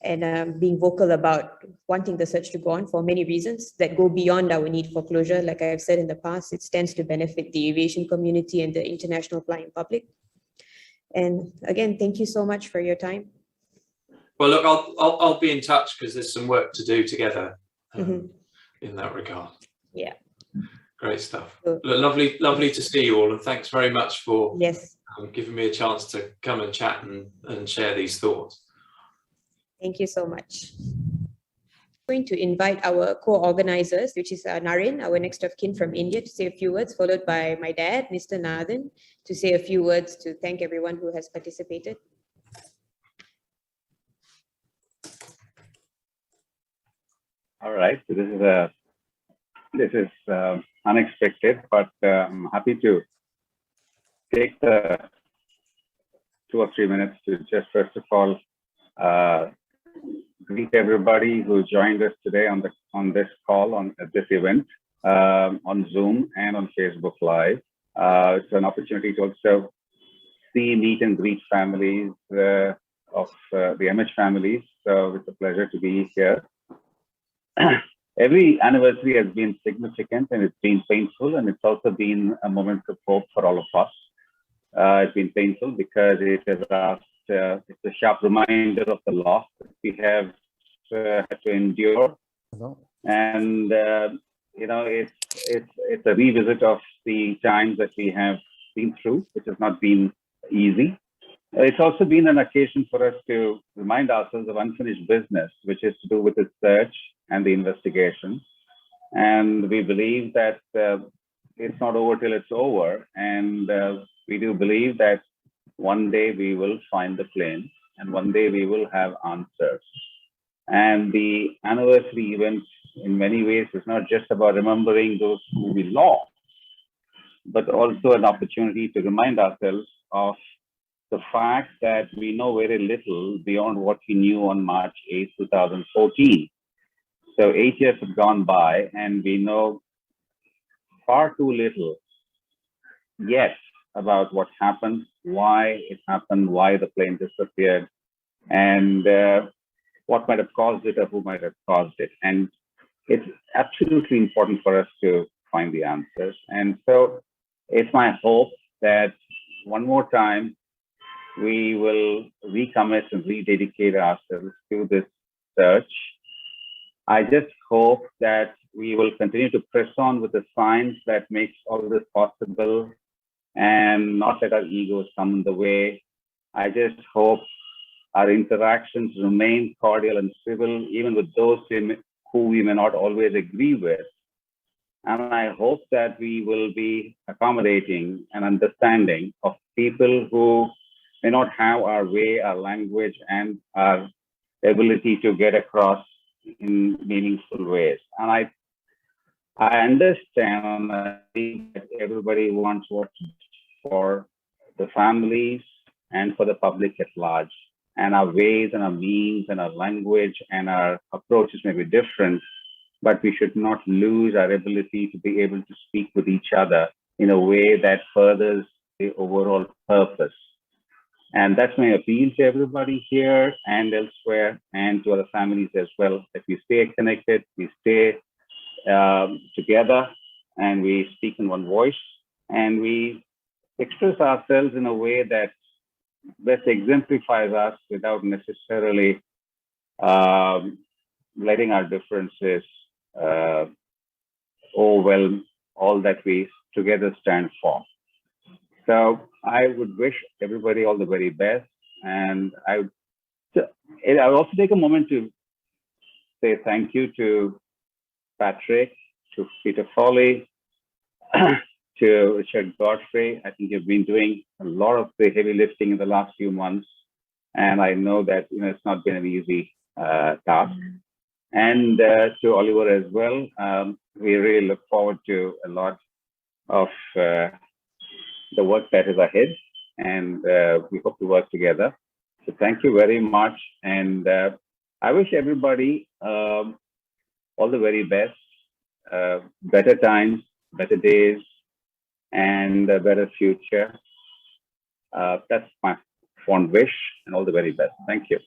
and being vocal about wanting the search to go on for many reasons that go beyond our need for closure. Like I've said in the past, it stands to benefit the aviation community and the international flying public. And again, thank you so much for your time. Well, look, I'll be in touch because there's some work to do together in that regard. Yeah. Great stuff. Cool. Look, lovely to see you all, and thanks very much for giving me a chance to come and chat and share these thoughts. Thank you so much. I'm going to invite our co-organizers, which is Naren, our next of kin from India, to say a few words, followed by my dad, Mr. Nathan, to say a few words to thank everyone who has participated. All right, so this is unexpected, but I'm happy to take the 2 or 3 minutes to just first of all greet everybody who joined us today on this call at this event on Zoom and on Facebook Live. It's an opportunity to also see, meet, and greet families of the MH families. So it's a pleasure to be here. Every anniversary has been significant and it's been painful, and it's also been a moment of hope for all of us. It's been painful because it has asked, it's a sharp reminder of the loss that we have had to endure. And you know, it's a revisit of the times that we have been through, which has not been easy. It's also been an occasion for us to remind ourselves of unfinished business, which is to do with the search and the investigation. And we believe that it's not over till it's over. And we do believe that one day we will find the plane and one day we will have answers. And the anniversary event in many ways is not just about remembering those who we lost, but also an opportunity to remind ourselves of the fact that we know very little beyond what we knew on March 8, 2014. So 8 years have gone by and we know far too little yet about what happened, why it happened, why the plane disappeared, and what might have caused it or who might have caused it. And it's absolutely important for us to find the answers. And so it's my hope that one more time, we will recommit and rededicate ourselves to this search. I just hope that we will continue to press on with the science that makes all of this possible and not let our egos come in the way I just hope our interactions remain cordial and civil, even with those who we may not always agree with. And I hope that we will be accommodating and understanding of people who may not have our way, our language, and our ability to get across in meaningful ways. And I understand, and I think that everybody wants what's for the families and for the public at large. And our ways and our means and our language and our approaches may be different, but we should not lose our ability to be able to speak with each other in a way that furthers the overall purpose. And that's my appeal to everybody here and elsewhere, and to other families as well, that we stay connected, we stay together, and we speak in one voice, and we express ourselves in a way that best exemplifies us without necessarily letting our differences overwhelm all that we together stand for. So I would wish everybody all the very best, and I would also take a moment to say thank you to Patrick, to Peter Foley, to Richard Godfrey. I think you've been doing a lot of the heavy lifting in the last few months, and I know that it's not been an easy task. And to Oliver as well, we really look forward to a lot of the work that is ahead, and we hope to work together. So thank you very much, and I wish everybody all the very best, better times, better days, and a better future. That's my fond wish, and all the very best. Thank you.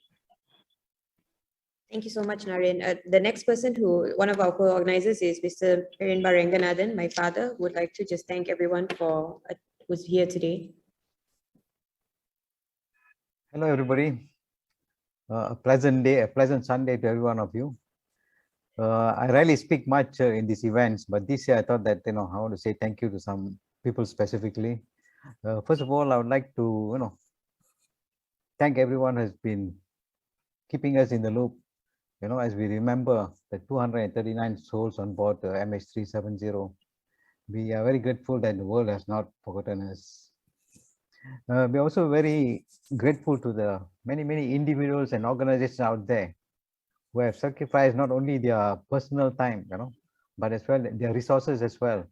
Thank you so much, Naren. The next person one of our co-organizers is Mr. Perenba Ranganathan, my father, would like to just thank everyone for who's here today. Hello, everybody. A pleasant day, a pleasant Sunday to every one of you. I rarely speak much in these events, but this year I thought that I want to say thank you to some people specifically. First of all, I would like to thank everyone who has been keeping us in the loop. As we remember the 239 souls on board the MH370, we are very grateful that the world has not forgotten us. We are also very grateful to the many individuals and organizations out there who have sacrificed not only their personal time, but as well their resources as well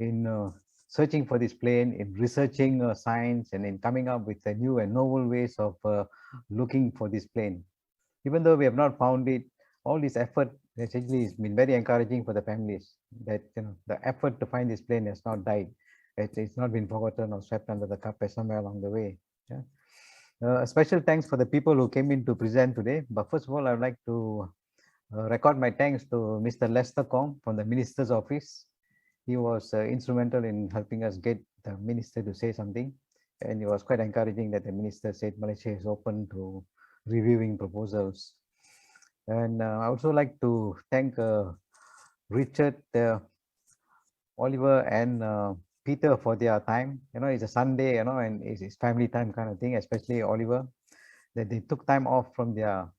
in searching for this plane, in researching science, and in coming up with the new and novel ways of looking for this plane. Even though we have not found it, all this effort essentially has been very encouraging for the families, that the effort to find this plane has not died. It's not been forgotten or swept under the carpet somewhere along the way. A special thanks for the people who came in to present today. But first of all, I would like to record my thanks to Mr. Lester Kong from the Minister's Office. He was instrumental in helping us get the Minister to say something. And it was quite encouraging that the Minister said Malaysia is open to reviewing proposals. And I also like to thank Richard, Oliver, and Peter for their time. It's a Sunday, and it's family time kind of thing, especially Oliver, that they took time off from their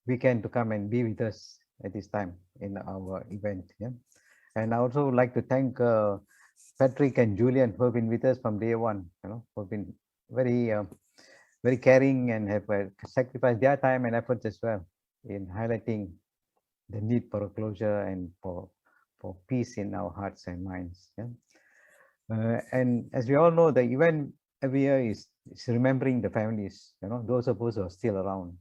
weekend to come and be with us at this time in our event. And I also like to thank Patrick and Julian, who have been with us from day one, who have been very caring and have sacrificed their time and efforts as well in highlighting the need for a closure and for peace in our hearts and minds. And as we all know, the event every year is remembering the families, those of us who are still around.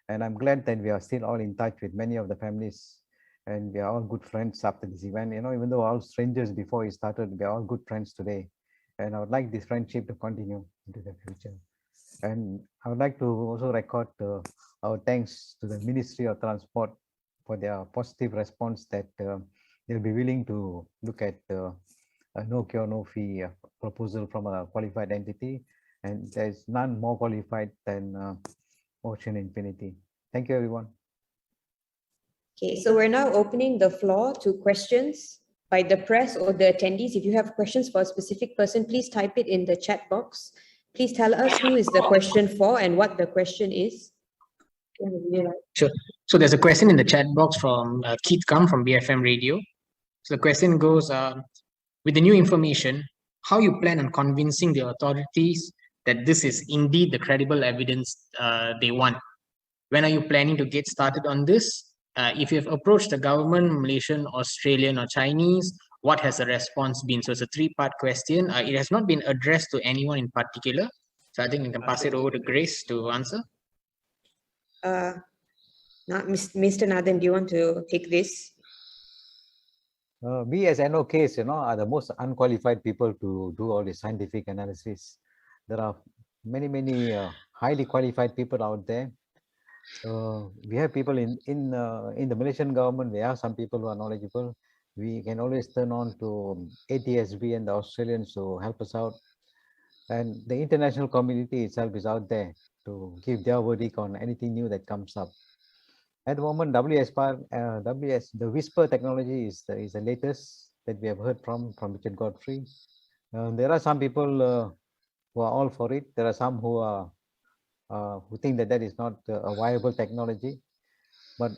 And I'm glad that we are still all in touch with many of the families, and we are all good friends after this event. Even though all strangers before it started, we are all good friends today. And I would like this friendship to continue into the future. And I would like to also record our thanks to the Ministry of Transport for their positive response, that they'll be willing to look at a no cure, no fee proposal from a qualified entity. And there's none more qualified than Ocean Infinity. Thank you, everyone. Okay, so we're now opening the floor to questions by the press or the attendees. If you have questions for a specific person, please type it in the chat box. Please tell us who is the question for and what the question is. Sure. So there's a question in the chat box from Keith Kam from BFM Radio. So the question goes, with the new information, how you plan on convincing the authorities that this is indeed the credible evidence they want? When are you planning to get started on this? If you've approached the government, Malaysian, Australian, or Chinese, what has the response been? So it's a three-part question. It has not been addressed to anyone in particular. So I think we can pass it over to Grace to answer. Mr. Nathan, do you want to take this? We as NOKs, are the most unqualified people to do all the scientific analysis. There are many highly qualified people out there. We have people in the Malaysian government. There are some people who are knowledgeable. We can always turn on to ATSB and the Australians to help us out. And the international community itself is out there to give their verdict on anything new that comes up. At the moment, the Whisper technology is the latest that we have heard from Richard Godfrey. There are some people who are all for it. There are some who think that is not a viable technology. But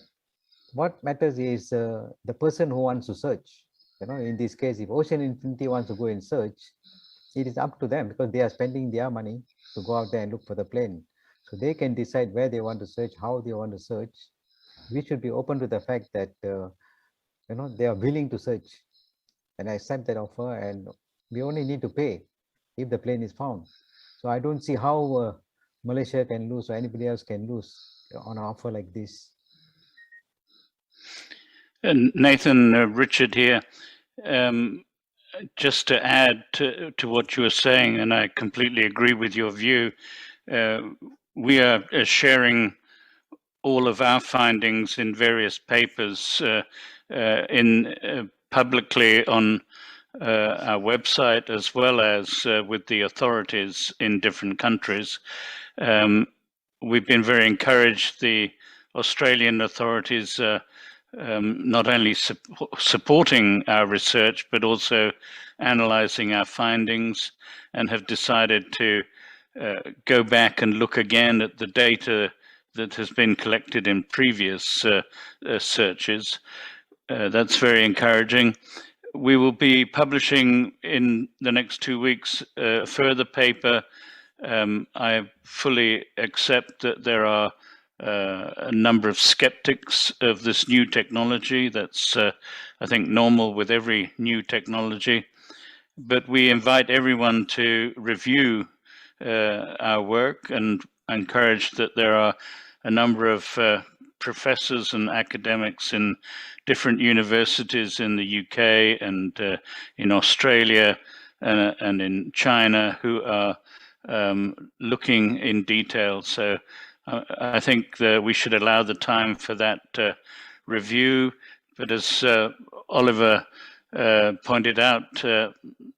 what matters is the person who wants to search. In this case, if Ocean Infinity wants to go and search, it is up to them because they are spending their money to go out there and look for the plane. So they can decide where they want to search, how they want to search. We should be open to the fact that they are willing to search and accept that offer, and we only need to pay if the plane is found. So I don't see how Malaysia can lose or anybody else can lose on an offer like this. And Nathan, Richard here. Just to add to what you were saying, and I completely agree with your view, we are sharing all of our findings in various papers publicly on our website, as well as with the authorities in different countries. We've been very encouraged. The Australian authorities not only supporting our research, but also analyzing our findings, and have decided to go back and look again at the data that has been collected in previous searches. That's very encouraging. We will be publishing in the next 2 weeks a further paper. I fully accept that there are a number of skeptics of this new technology. That's, I think, normal with every new technology. But we invite everyone to review our work, and encourage that there are a number of professors and academics in different universities in the UK and in Australia and in China who are looking in detail. So I think that we should allow the time for that review. But as Oliver pointed out,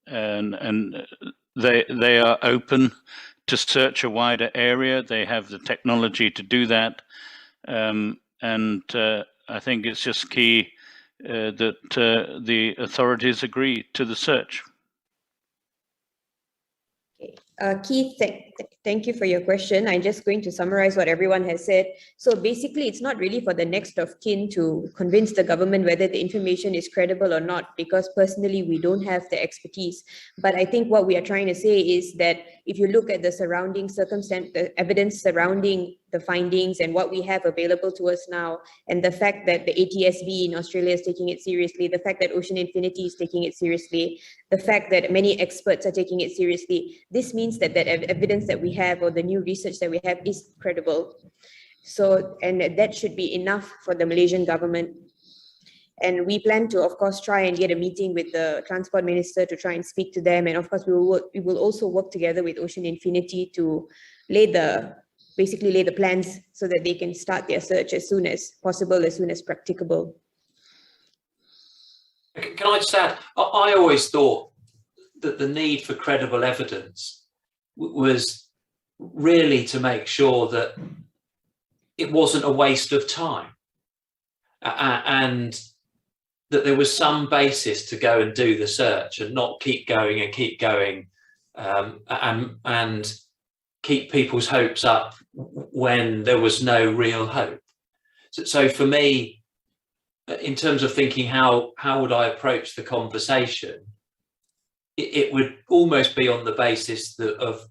and they are open to search a wider area. They have the technology to do that. And I think it's just key that the authorities agree to the search. Keith, thank you for your question. I'm just going to summarize what everyone has said. So basically, it's not really for the next of kin to convince the government whether the information is credible or not, because personally, we don't have the expertise. But I think what we are trying to say is that if you look at the surrounding circumstance, the evidence surrounding the findings and what we have available to us now, and the fact that the ATSB in Australia is taking it seriously, the fact that Ocean Infinity is taking it seriously, the fact that many experts are taking it seriously, this means that evidence that we have, or the new research that we have, is credible. So, and that should be enough for the Malaysian government. And we plan to, of course, try and get a meeting with the Transport Minister to try and speak to them. And of course, we will also work together with Ocean Infinity to basically lay the plans so that they can start their search as soon as possible, as soon as practicable. Can I just add, I always thought that the need for credible evidence was really to make sure that it wasn't a waste of time, and that there was some basis to go and do the search and not keep going and keep going. And keep people's hopes up when there was no real hope. So for me, in terms of thinking how would I approach the conversation, it would almost be on the basis of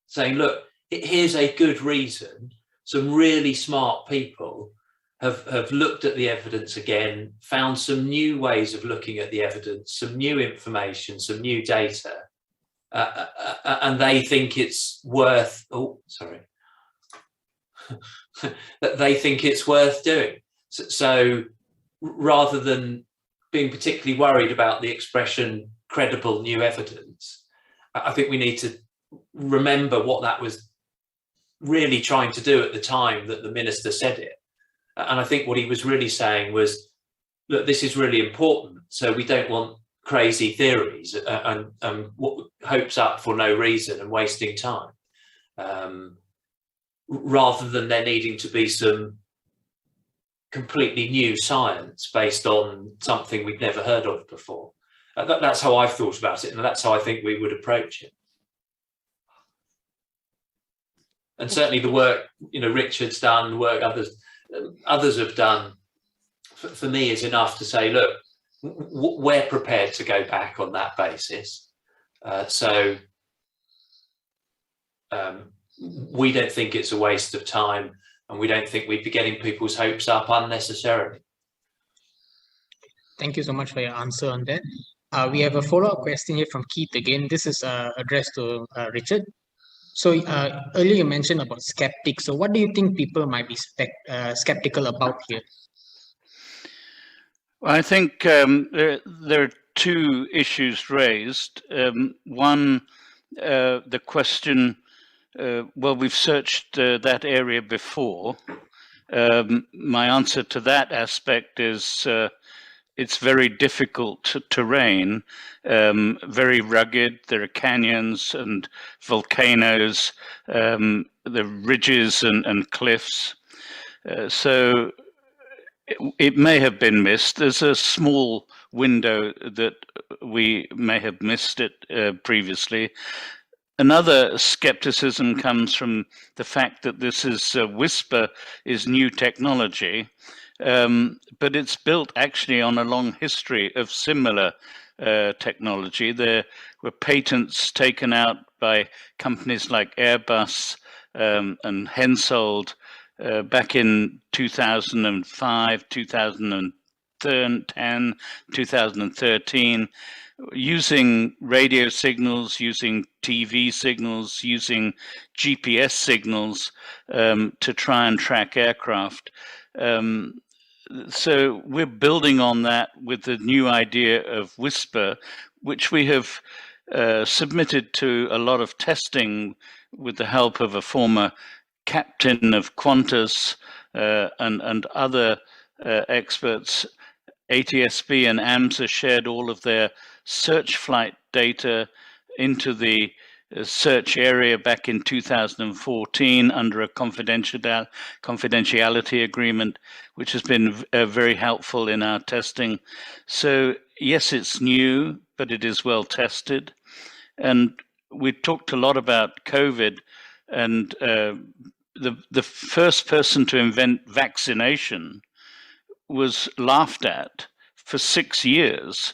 saying, look, here's a good reason. Some really smart people have looked at the evidence again, found some new ways of looking at the evidence, some new information, some new data, and they think it's worth, that they think it's worth doing. So rather than being particularly worried about the expression credible new evidence, I think we need to remember what that was really trying to do at the time that the minister said it. And I think what he was really saying was, look, this is really important, so we don't want crazy theories and hopes up for no reason and wasting time, rather than there needing to be some completely new science based on something we'd never heard of before. That's how I've thought about it, and that's how I think we would approach it. And certainly the work, Richard's done, the work others have done, for me is enough to say, look, we're prepared to go back on that basis. We don't think it's a waste of time, and we don't think we'd be getting people's hopes up unnecessarily. Thank you so much for your answer on that. We have a follow-up question here from Keith again. This is addressed to Richard. So earlier you mentioned about skeptics. So what do you think people might be skeptical about here? I think there are two issues raised. One, the question, well, we've searched that area before. My answer to that aspect is it's very difficult terrain, very rugged. There are canyons and volcanoes, the ridges and cliffs. So it may have been missed. There's a small window that we may have missed it previously. Another skepticism comes from the fact that this is Whisper is new technology, but it's built actually on a long history of similar technology. There were patents taken out by companies like Airbus and Hensoldt back in 2005, 2010, 2013, using radio signals, using TV signals, using GPS signals to try and track aircraft. So we're building on that with the new idea of Whisper, which we have submitted to a lot of testing with the help of a former captain of Qantas and other experts. ATSB and AMSA shared all of their search flight data into the search area back in 2014 under a confidentiality agreement, which has been very helpful in our testing. So yes, it's new, but it is well tested. And we talked a lot about COVID, and the first person to invent vaccination was laughed at for 6 years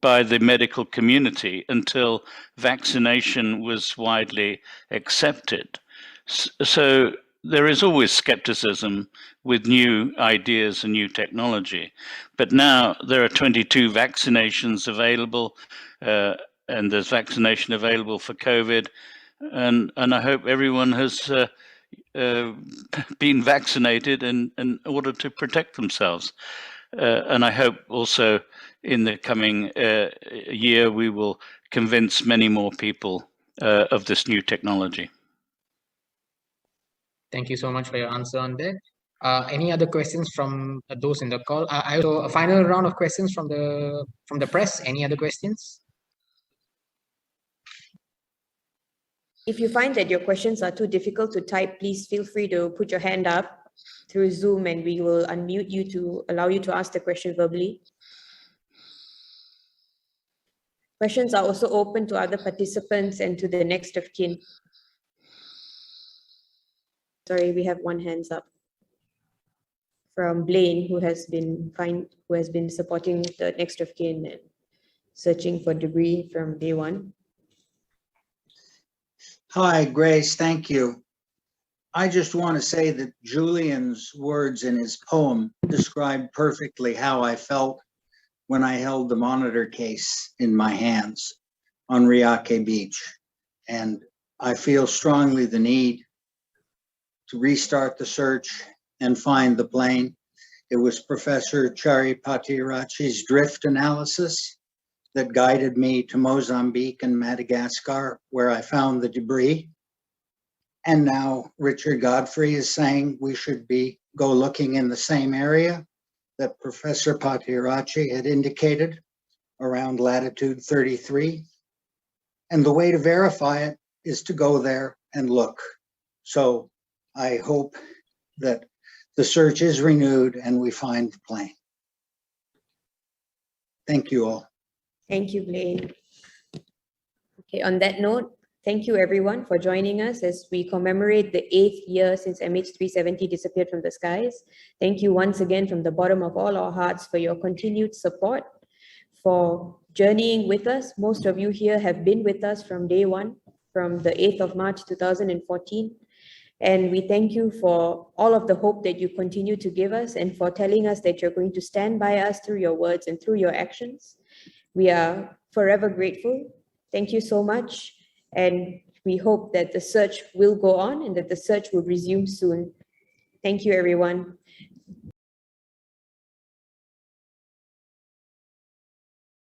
by the medical community until vaccination was widely accepted. So there is always skepticism with new ideas and new technology. But now there are 22 vaccinations available, and there's vaccination available for COVID. And I hope everyone has been vaccinated in order to protect themselves. And I hope also in the coming year we will convince many more people of this new technology. Thank you so much for your answer on that. Any other questions from those in the call? Also, a final round of questions from the press. Any other questions? If you find that your questions are too difficult to type, please feel free to put your hand up through Zoom and we will unmute you to allow you to ask the question verbally. Questions are also open to other participants and to the next of kin. Sorry, we have one hands up from Blaine, who has been supporting the next of kin and searching for debris from day one. Hi, Grace, thank you. I just want to say that Julian's words in his poem described perfectly how I felt when I held the monitor case in my hands on Riake Beach. And I feel strongly the need to restart the search and find the plane. It was Professor Chari Patirachi's drift analysis that guided me to Mozambique and Madagascar, where I found the debris. And now Richard Godfrey is saying we should go looking in the same area that Professor Patirachi had indicated, around latitude 33. And the way to verify it is to go there and look. So I hope that the search is renewed and we find the plane. Thank you all. Thank you, Blaine. Okay, on that note, thank you everyone for joining us as we commemorate the 8th year since MH370 disappeared from the skies. Thank you once again from the bottom of all our hearts for your continued support, for journeying with us. Most of you here have been with us from day one, from the 8th of March 2014. And we thank you for all of the hope that you continue to give us and for telling us that you're going to stand by us through your words and through your actions. We are forever grateful. Thank you so much. And we hope that the search will go on and that the search will resume soon. Thank you, everyone.